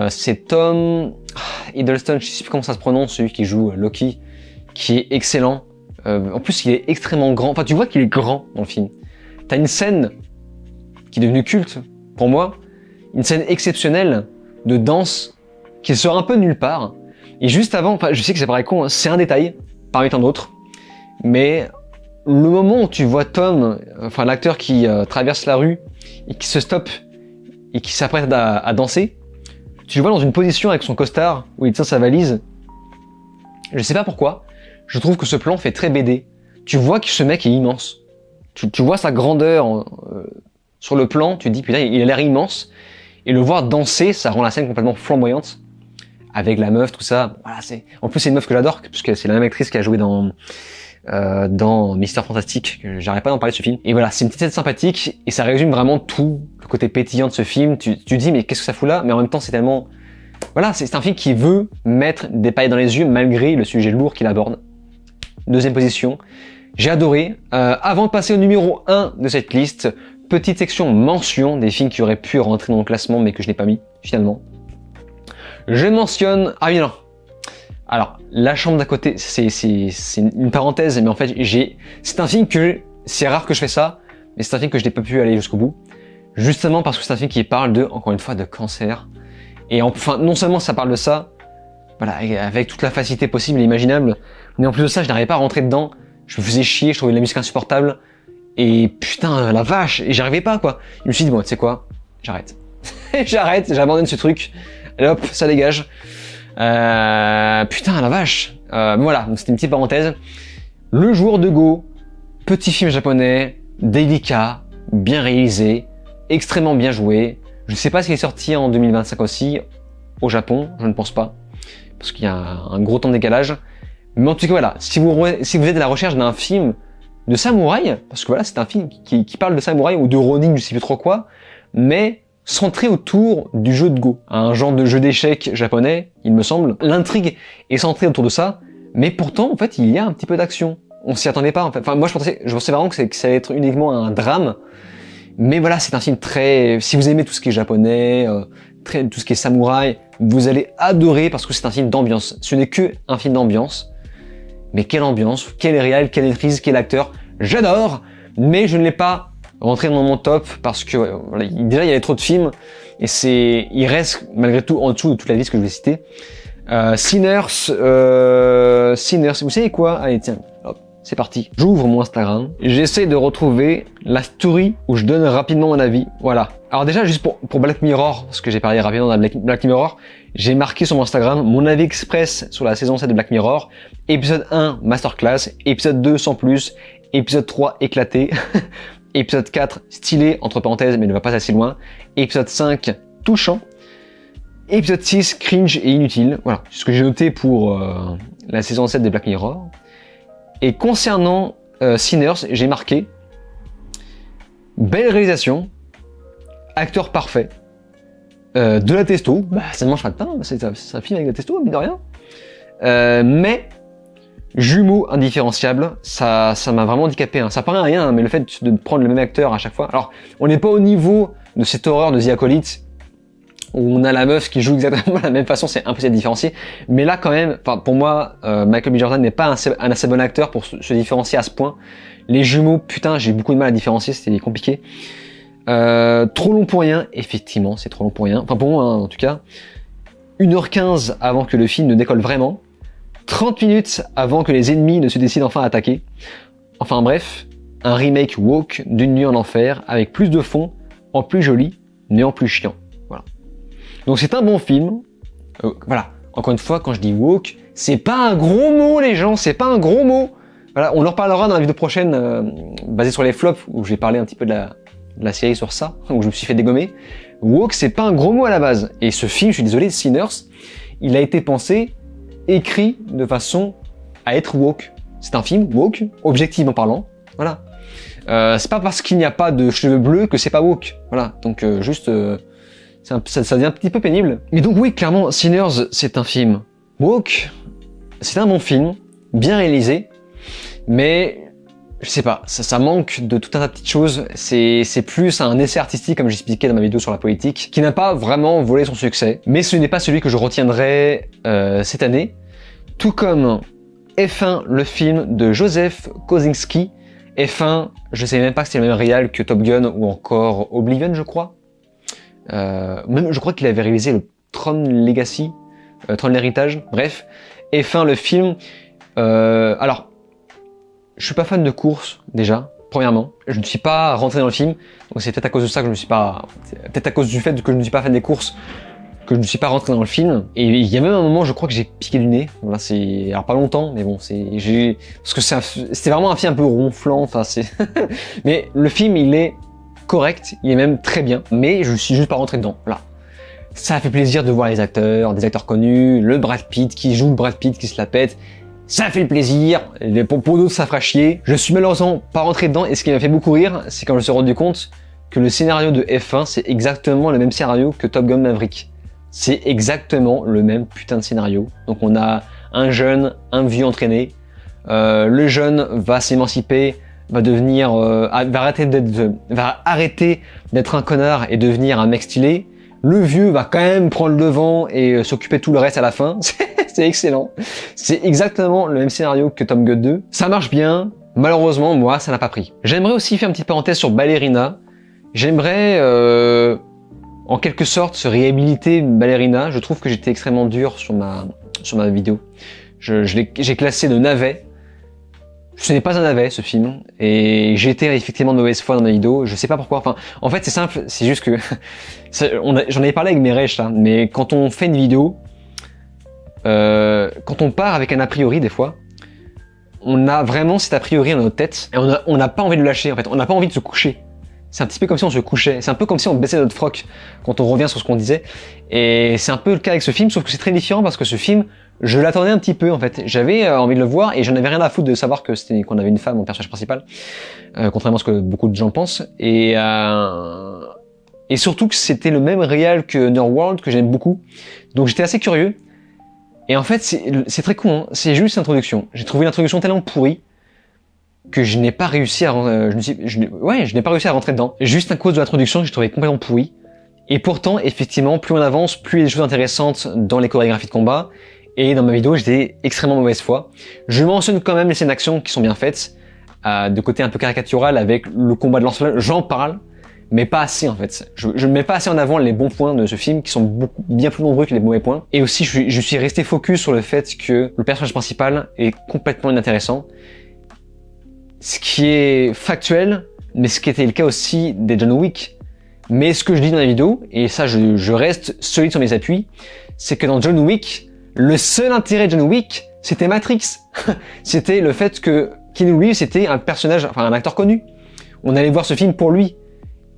S1: C'est Tom Hiddleston, je sais plus comment ça se prononce, celui qui joue Loki, qui est excellent. En plus, il est extrêmement grand. Enfin, tu vois qu'il est grand dans le film. T'as une scène qui est devenue culte pour moi, une scène exceptionnelle de danse qui sort un peu de nulle part. Et juste avant, enfin, je sais que ça paraît con, hein, c'est un détail parmi tant d'autres, mais le moment où tu vois Tom, enfin l'acteur qui traverse la rue et qui se stoppe et qui s'apprête à danser, tu le vois dans une position avec son costard où il tient sa valise. Je sais pas pourquoi, je trouve que ce plan fait très BD. Tu vois que ce mec est immense. Tu vois sa grandeur sur le plan, tu te dis putain, il a l'air immense. Et le voir danser, ça rend la scène complètement flamboyante. Avec la meuf, tout ça. Voilà, en plus, c'est une meuf que j'adore, puisque c'est la même actrice qui a joué dans Mister Fantastic, que j'arrête pas d'en parler de ce film. Et voilà, c'est une petite scène sympathique, et ça résume vraiment tout le côté pétillant de ce film. Tu dis, mais qu'est-ce que ça fout là? Mais en même temps, c'est tellement... Voilà, c'est un film qui veut mettre des paillettes dans les yeux, malgré le sujet lourd qu'il aborde. Deuxième position. J'ai adoré. Avant de passer au numéro 1 de cette liste, petite section mention des films qui auraient pu rentrer dans le classement, mais que je n'ai pas mis, finalement. Je mentionne... Ah oui, non. Alors, La chambre d'à côté, c'est une parenthèse, mais en fait, c'est un film que... C'est rare que je fais ça, mais c'est un film que je n'ai pas pu aller jusqu'au bout. Justement parce que c'est un film qui parle encore une fois, de cancer. Et enfin, non seulement ça parle de ça, voilà, avec toute la facilité possible et imaginable, mais en plus de ça, je n'arrivais pas à rentrer dedans. Je me faisais chier, je trouvais la musique insupportable. Et putain, la vache, et j'arrivais pas, quoi. Je me suis dit, bon, tu sais quoi, j'arrête. J'abandonne ce truc. Et hop, ça dégage. Putain, la vache. Voilà, donc c'était une petite parenthèse. Le joueur de Go, petit film japonais, délicat, bien réalisé, extrêmement bien joué. Je sais pas s'il est sorti en 2025 aussi, au Japon, je ne pense pas, parce qu'il y a un gros temps de décalage. Mais en tout cas, voilà, si vous êtes à la recherche d'un film de samouraï, parce que voilà, c'est un film qui parle de samouraï ou de Ronin, je sais plus trop quoi, mais centré autour du jeu de Go, un genre de jeu d'échecs japonais, il me semble. L'intrigue est centrée autour de ça, mais pourtant, en fait, il y a un petit peu d'action. On s'y attendait pas, en fait. Enfin, moi, je pensais vraiment que ça allait être uniquement un drame, mais voilà, c'est un film très... Si vous aimez tout ce qui est japonais, tout ce qui est samouraï, vous allez adorer parce que c'est un film d'ambiance. Ce n'est que un film d'ambiance, mais quelle ambiance, quel réel, quelle maîtrise, quel acteur, j'adore, mais je ne l'ai pas rentré dans mon top parce que voilà, déjà il y avait trop de films et il reste malgré tout en dessous de toute la liste que je vais citer. Sinners, vous savez quoi? Allez tiens, hop, c'est parti. J'ouvre mon Instagram, j'essaie de retrouver la story où je donne rapidement mon avis. Voilà. Alors déjà juste pour Black Mirror, parce que j'ai parlé rapidement de Black Mirror, j'ai marqué sur mon Instagram mon avis express sur la saison 7 de Black Mirror. Épisode 1, masterclass. Épisode 2, sans plus. Épisode 3, éclaté. Épisode 4, stylé, entre parenthèses, mais ne va pas assez loin. Épisode 5, touchant. Épisode 6, cringe et inutile. Voilà, c'est ce que j'ai noté pour la saison 7 de Black Mirror. Et concernant Sinners, j'ai marqué belle réalisation, acteur parfait, de la testo, bah ça ne mange pas de pain, c'est un film avec de la testo, mine de rien. Mais jumeaux indiférenciables, ça m'a vraiment handicapé. Hein. Ça paraît rien, mais le fait de prendre le même acteur à chaque fois. Alors, on n'est pas au niveau de cette horreur de The Acolyte, où on a la meuf qui joue exactement de la même façon, c'est impossible de différencier. Mais là, quand même, pour moi, Michael B. Jordan n'est pas un assez bon acteur pour se différencier à ce point. Les jumeaux, putain, j'ai eu beaucoup de mal à différencier, c'était compliqué. Trop long pour rien, effectivement, c'est trop long pour rien. Enfin, pour moi, hein, en tout cas. 1h15 avant que le film ne décolle vraiment. 30 minutes avant que les ennemis ne se décident enfin à attaquer. Enfin bref, un remake woke d'une nuit en enfer avec plus de fond, en plus joli, mais en plus chiant. Voilà. Donc c'est un bon film. Voilà. Encore une fois, quand je dis woke, c'est pas un gros mot les gens, c'est pas un gros mot. Voilà, on en reparlera dans la vidéo prochaine basée sur les flops où j'ai parlé un petit peu de la série sur ça, où je me suis fait dégommer. Woke, c'est pas un gros mot à la base. Et ce film, je suis désolé, Sinners, il a été pensé, écrit de façon à être woke. C'est un film woke, objectivement parlant. Voilà. C'est pas parce qu'il n'y a pas de cheveux bleus que c'est pas woke. Voilà. Donc juste, ça devient un petit peu pénible. Mais donc oui, clairement, Sinners, c'est un film woke. C'est un bon film, bien réalisé, mais je sais pas, ça manque de tout un tas de petites choses. C'est plus un essai artistique, comme j'expliquais dans ma vidéo sur la politique, qui n'a pas vraiment volé son succès. Mais ce n'est pas celui que je retiendrai cette année. Tout comme F1, le film de Joseph Kosinski. F1, je sais même pas que c'est le même réal que Top Gun ou encore Oblivion, je crois. Même, je crois qu'il avait réalisé le Tron Legacy, Tron l'héritage. Bref, F1, le film. Alors, je suis pas fan de course déjà, premièrement. Je ne suis pas rentré dans le film, donc c'est peut-être à cause de ça que je ne suis pas... Peut-être à cause du fait que je ne suis pas fan des courses, que je ne suis pas rentré dans le film. Et il y a même un moment, je crois que j'ai piqué du nez. Voilà, c'est... Alors pas longtemps, mais bon, parce que c'était vraiment un film un peu ronflant, enfin c'est... Mais le film, il est correct, il est même très bien, mais je suis juste pas rentré dedans, voilà. Ça fait plaisir de voir les acteurs, des acteurs connus, le Brad Pitt qui joue le Brad Pitt qui se la pète. Ça fait plaisir, pour d'autres ça fera chier. Je suis malheureusement pas rentré dedans et ce qui m'a fait beaucoup rire, c'est quand je me suis rendu compte que le scénario de F1, c'est exactement le même scénario que Top Gun Maverick. C'est exactement le même putain de scénario. Donc on a un jeune, un vieux entraîné. Le jeune va s'émanciper, va devenir, va arrêter d'être un connard et devenir un mec stylé. Le vieux va quand même prendre le devant et s'occuper de tout le reste à la fin. C'est excellent. C'est exactement le même scénario que Top Gun 2. Ça marche bien. Malheureusement, moi, ça n'a pas pris. J'aimerais aussi faire une petite parenthèse sur Ballerina. J'aimerais, en quelque sorte, se réhabiliter Ballerina. Je trouve que j'étais extrêmement dur sur ma vidéo. J'ai classé de navet. Ce n'est pas un navet, ce film. Et j'ai été effectivement de mauvaise foi dans ma vidéo. Je sais pas pourquoi. Enfin, en fait, c'est simple. C'est juste que j'en avais parlé avec mes rêches là. Mais quand on fait une vidéo, quand on part avec un a priori des fois, on a vraiment cet a priori dans notre tête et on n'a pas envie de le lâcher en fait, on n'a pas envie de se coucher. C'est un petit peu comme si on se couchait, c'est un peu comme si on baissait notre froc quand on revient sur ce qu'on disait. Et c'est un peu le cas avec ce film, sauf que c'est très différent parce que ce film, je l'attendais un petit peu en fait. J'avais envie de le voir et j'en avais rien à foutre de savoir qu'on avait une femme en personnage principal, contrairement à ce que beaucoup de gens pensent. Et Et surtout que c'était le même réal que Underworld, que j'aime beaucoup. Donc j'étais assez curieux. Et en fait, c'est très con, hein. C'est juste l'introduction. J'ai trouvé l'introduction tellement pourrie que je n'ai pas réussi à je n'ai pas réussi à rentrer dedans. Juste à cause de l'introduction que j'ai trouvé complètement pourrie. Et pourtant, effectivement, plus on avance, plus il y a des choses intéressantes dans les chorégraphies de combat. Et dans ma vidéo, j'étais extrêmement mauvaise foi. Je mentionne quand même les scènes d'action qui sont bien faites, de côté un peu caricatural avec le combat de lance-flamme. J'en parle, mais pas assez en fait. Je ne mets pas assez en avant les bons points de ce film, qui sont bien plus nombreux que les mauvais points. Et aussi, je suis resté focus sur le fait que le personnage principal est complètement inintéressant. Ce qui est factuel, mais ce qui était le cas aussi des John Wick. Mais ce que je dis dans la vidéo, et ça je reste solide sur mes appuis, c'est que dans John Wick, le seul intérêt de John Wick, c'était Matrix. C'était le fait que Keanu Reeves, c'était un personnage, enfin un acteur connu. On allait voir ce film pour lui,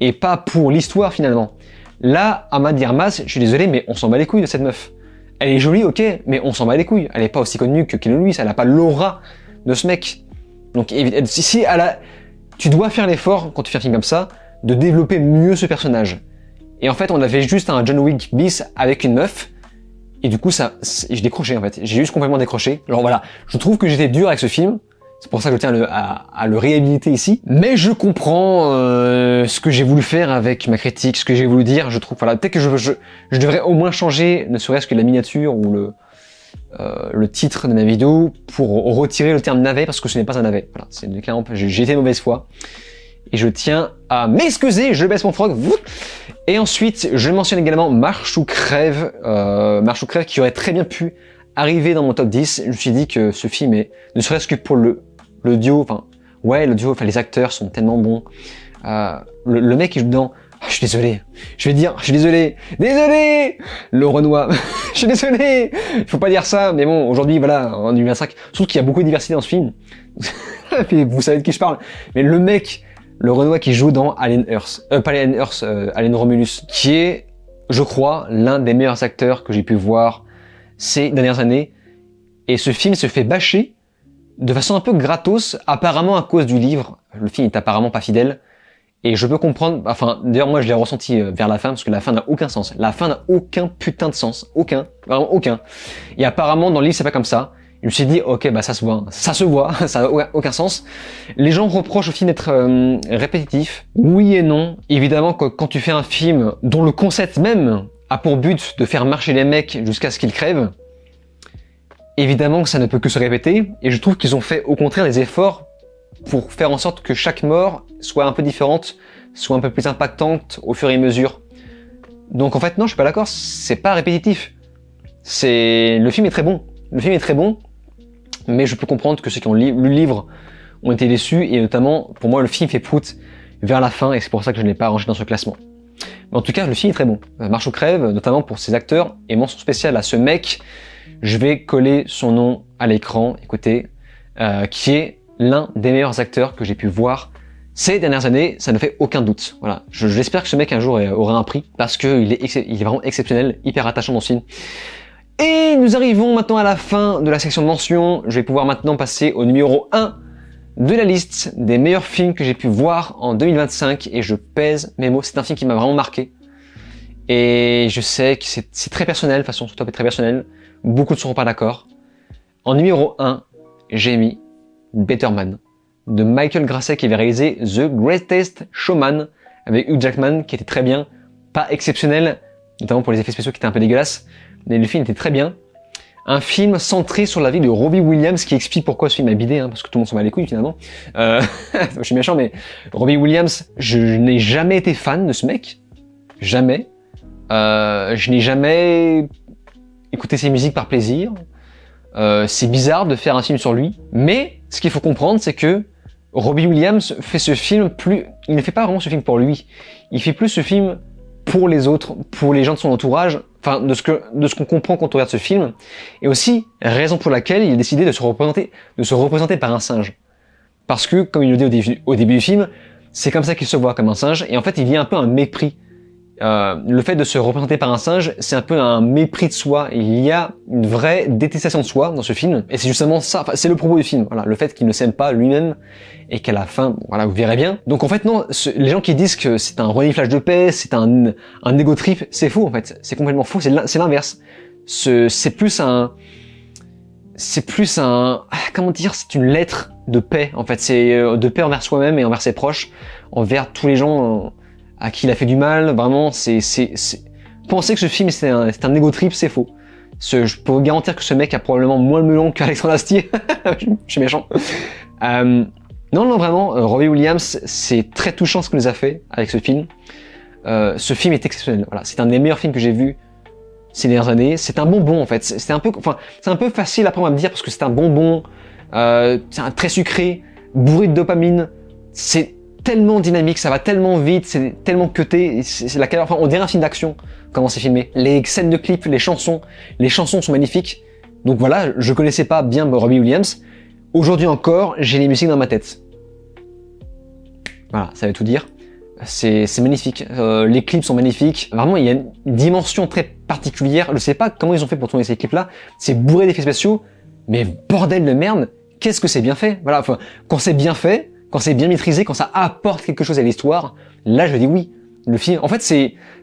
S1: et pas pour l'histoire finalement. Là, Ama de Armas, je suis désolé, mais on s'en bat les couilles de cette meuf. Elle est jolie, ok, mais on s'en bat les couilles. Elle est pas aussi connue que Keanu Reeves, elle a pas l'aura de ce mec. Donc si tu dois faire l'effort, quand tu fais un film comme ça, de développer mieux ce personnage. Et en fait, on avait juste un John Wick bis avec une meuf, et du coup, j'ai décroché en fait. J'ai juste complètement décroché. Alors voilà, je trouve que j'étais dur avec ce film, c'est pour ça que je tiens à le réhabiliter ici. Mais je comprends ce que j'ai voulu faire avec ma critique, ce que j'ai voulu dire. Je trouve, voilà, peut-être que je devrais au moins changer, ne serait-ce que la miniature ou le titre de ma vidéo pour retirer le terme navet, parce que ce n'est pas un navet. Voilà, c'est clairement, j'ai été mauvaise foi. Et je tiens à m'excuser, je baisse mon frog. Et ensuite, je mentionne également Marche ou Crève. Marche ou Crève qui aurait très bien pu arriver dans mon top 10. Je me suis dit que ce film est, ne serait-ce que pour le duo, le duo, les acteurs sont tellement bons. Le mec qui joue dedans, je suis désolé. Je vais dire, je suis désolé. Désolé! Le Renoir. Je suis désolé! Il faut pas dire ça, mais bon, aujourd'hui, voilà, en 2025, surtout qu'il y a beaucoup de diversité dans ce film. Puis vous savez de qui je parle. Mais le mec, le Renoir qui joue dans Alien Earth, pas Alien Earth, Alien Romulus, qui est, je crois, l'un des meilleurs acteurs que j'ai pu voir ces dernières années. Et ce film se fait bâcher de façon un peu gratos, apparemment à cause du livre. Le film est apparemment pas fidèle. Et je peux comprendre, enfin, d'ailleurs moi je l'ai ressenti vers la fin, parce que la fin n'a aucun sens. La fin n'a aucun putain de sens. Aucun. Vraiment aucun. Et apparemment dans le livre c'est pas comme ça. Je me suis dit, ok, bah ça se voit, ça n'a aucun sens. Les gens reprochent au film d'être répétitif. Oui et non. Évidemment, quand tu fais un film dont le concept même a pour but de faire marcher les mecs jusqu'à ce qu'ils crèvent, évidemment que ça ne peut que se répéter. Et je trouve qu'ils ont fait au contraire des efforts pour faire en sorte que chaque mort soit un peu différente, soit un peu plus impactante au fur et à mesure. Donc en fait, non, je suis pas d'accord, c'est pas répétitif. Le film est très bon. Le film est très bon. Mais je peux comprendre que ceux qui ont lu le livre ont été déçus, et notamment, pour moi, le film fait prout vers la fin, et c'est pour ça que je ne l'ai pas rangé dans ce classement. Mais en tout cas, le film est très bon. Marche ou Crève, notamment pour ses acteurs, et mention spéciale à ce mec, je vais coller son nom à l'écran, écoutez, qui est l'un des meilleurs acteurs que j'ai pu voir ces dernières années, ça ne fait aucun doute. Voilà, j'espère que ce mec un jour aura un prix, parce qu'il est vraiment exceptionnel, hyper attachant dans ce film. Et nous arrivons maintenant à la fin de la section de mentions. Je vais pouvoir maintenant passer au numéro 1 de la liste des meilleurs films que j'ai pu voir en 2025. Et je pèse mes mots, c'est un film qui m'a vraiment marqué. Et je sais que c'est très personnel, de toute façon, ce top est très personnel. Beaucoup ne seront pas d'accord. En numéro 1, j'ai mis Better Man, de Michael Grasset, qui avait réalisé The Greatest Showman, avec Hugh Jackman, qui était très bien, pas exceptionnel, notamment pour les effets spéciaux qui étaient un peu dégueulasses. Mais le film était très bien. Un film centré sur la vie de Robbie Williams, qui explique pourquoi ce film a bidé, parce que tout le monde s'en bat les couilles finalement. Je suis méchant, mais Robbie Williams, je n'ai jamais été fan de ce mec. Jamais. Je n'ai jamais écouté ses musiques par plaisir. C'est bizarre de faire un film sur lui. Mais ce qu'il faut comprendre, c'est que Robbie Williams fait ce film il ne fait pas vraiment ce film pour lui. Il fait plus ce film pour les autres, pour les gens de son entourage, enfin de ce qu'on comprend quand on regarde ce film, et aussi raison pour laquelle il a décidé de se représenter par un singe. Parce que, comme il le dit au début du film, c'est comme ça qu'il se voit, comme un singe, et en fait il y a un peu un mépris le fait de se représenter par un singe, c'est un peu un mépris de soi. Il y a une vraie détestation de soi dans ce film, et c'est justement ça, enfin, c'est le propos du film, voilà, le fait qu'il ne s'aime pas lui-même, et qu'à la fin, voilà, vous verrez bien. Donc en fait non, les gens qui disent que c'est un reniflage de paix, c'est un ego trip, c'est faux en fait, c'est complètement faux, c'est l'inverse. C'est plus un, comment dire, c'est une lettre de paix en fait, c'est de paix envers soi-même et envers ses proches, envers tous les gens à qui il a fait du mal. Vraiment, penser que ce film c'est un ego trip, c'est faux. Je peux vous garantir que ce mec a probablement moins le melon qu'Alexandre Astier. Je suis méchant. Non, vraiment, Robbie Williams, c'est très touchant ce qu'il nous a fait avec ce film. Ce film est exceptionnel. Voilà, c'est un des meilleurs films que j'ai vu ces dernières années. C'est un bonbon en fait. C'est un peu facile après on va me dire parce que c'est un bonbon. C'est un très sucré, bourré de dopamine. C'est tellement dynamique, ça va tellement vite, c'est tellement cuté. Enfin, on dirait un film d'action comment c'est filmé. Les scènes de clips, les chansons sont magnifiques. Donc voilà, je connaissais pas bien Robbie Williams. Aujourd'hui encore, j'ai les musiques dans ma tête. Voilà, ça veut tout dire. C'est magnifique. Les clips sont magnifiques. Vraiment, il y a une dimension très particulière. Je sais pas comment ils ont fait pour tourner ces clips-là. C'est bourré d'effets spéciaux, mais bordel de merde, qu'est-ce que c'est bien fait. Voilà, enfin, quand c'est bien fait, quand c'est bien maîtrisé, quand ça apporte quelque chose à l'histoire, là je dis oui. Le film, en fait,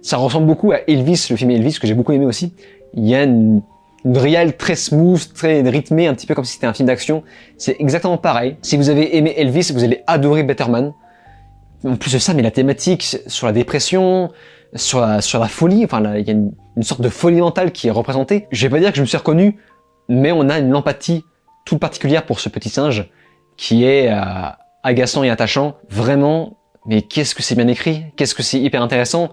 S1: ça ressemble beaucoup à Elvis, le film Elvis que j'ai beaucoup aimé aussi. Il y a une réal très smooth, très rythmée, un petit peu comme si c'était un film d'action. C'est exactement pareil. Si vous avez aimé Elvis, vous allez adorer Better Man. En plus de ça, mais la thématique sur la dépression, sur la folie, enfin, il y a une sorte de folie mentale qui est représentée. Je vais pas dire que je me suis reconnu, mais on a une empathie toute particulière pour ce petit singe qui est agaçant et attachant. Vraiment, mais qu'est-ce que c'est bien écrit, qu'est-ce que c'est hyper intéressant.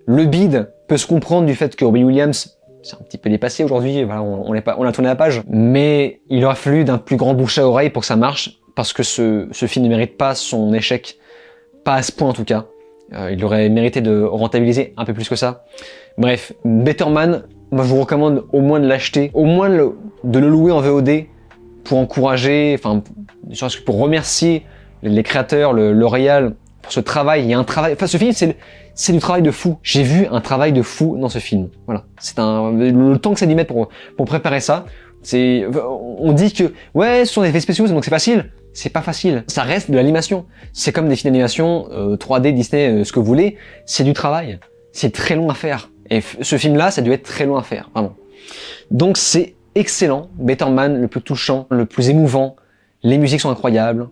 S1: Le bide peut se comprendre du fait que Robbie Williams, c'est un petit peu dépassé aujourd'hui, voilà, on a tourné la page, mais il aura fallu d'un plus grand bouche à oreille pour que ça marche, parce que ce film ne mérite pas son échec, pas à ce point en tout cas. Il aurait mérité de rentabiliser un peu plus que ça. Bref, Better Man, moi je vous recommande au moins de l'acheter, au moins de le louer en VOD pour encourager, enfin, pour remercier les créateurs, le réal pour ce travail. Il y a un travail, enfin ce film c'est du travail de fou. J'ai vu un travail de fou dans ce film. Voilà, c'est le temps que ça dû mettre pour préparer ça. On dit que ouais, ce sont des effets spéciaux donc c'est facile. C'est pas facile. Ça reste de l'animation. C'est comme des films d'animation 3D, Disney, ce que vous voulez. C'est du travail. C'est très long à faire. Et ce film-là, ça a dû être très long à faire, vraiment. Donc c'est excellent. Better Man, le plus touchant, le plus émouvant. Les musiques sont incroyables.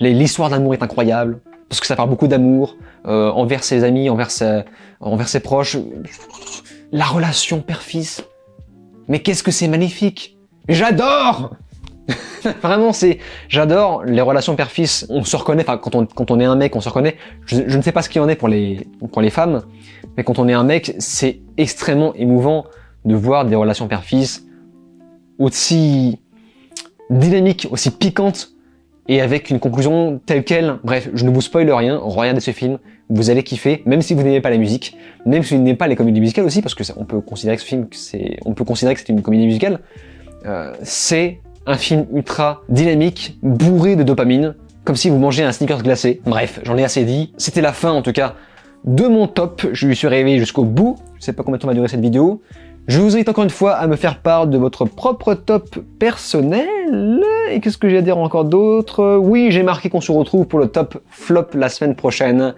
S1: L'histoire d'amour est incroyable. Parce que ça parle beaucoup d'amour envers ses amis, envers ses proches. La relation père-fils. Mais qu'est-ce que c'est magnifique. J'adore. Vraiment, j'adore les relations père-fils. On se reconnaît, enfin, quand on est un mec, on se reconnaît. Je ne sais pas ce qu'il y en est pour les femmes, mais quand on est un mec, c'est extrêmement émouvant de voir des relations père-fils aussi dynamiques, aussi piquantes, et avec une conclusion telle quelle. Bref, je ne vous spoile rien, regardez ce film, vous allez kiffer, même si vous n'aimez pas la musique, même si vous n'aimez pas les comédies musicales aussi, parce que on peut considérer que ce film, on peut considérer que c'est une comédie musicale. C'est un film ultra dynamique, bourré de dopamine, comme si vous mangez un Snickers glacé. Bref, j'en ai assez dit. C'était la fin, en tout cas, de mon top. Je lui suis arrivé jusqu'au bout. Je sais pas combien de temps va durer cette vidéo. Je vous invite encore une fois à me faire part de votre propre top personnel. Et qu'est-ce que j'ai à dire encore d'autre? Oui, j'ai marqué qu'on se retrouve pour le top flop la semaine prochaine.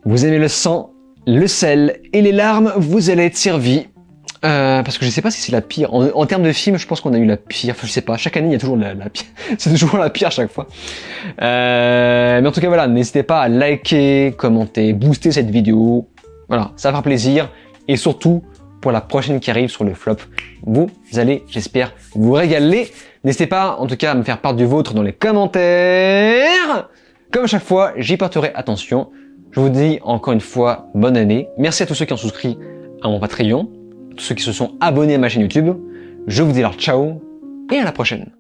S1: Vous aimez le sang, le sel et les larmes, vous allez être servis. Parce que je sais pas si c'est la pire. En termes de film, je pense qu'on a eu la pire. Enfin, je sais pas. Chaque année, il y a toujours la pire. C'est toujours la pire à chaque fois. Mais en tout cas, voilà. N'hésitez pas à liker, commenter, booster cette vidéo. Voilà. Ça va faire plaisir. Et surtout, pour la prochaine qui arrive sur le flop, vous allez, j'espère, vous régaler. N'hésitez pas, en tout cas, à me faire part du vôtre dans les commentaires. Comme à chaque fois, j'y porterai attention. Je vous dis encore une fois, bonne année. Merci à tous ceux qui ont souscrit à mon Patreon. Tous ceux qui se sont abonnés à ma chaîne YouTube. Je vous dis alors ciao et à la prochaine.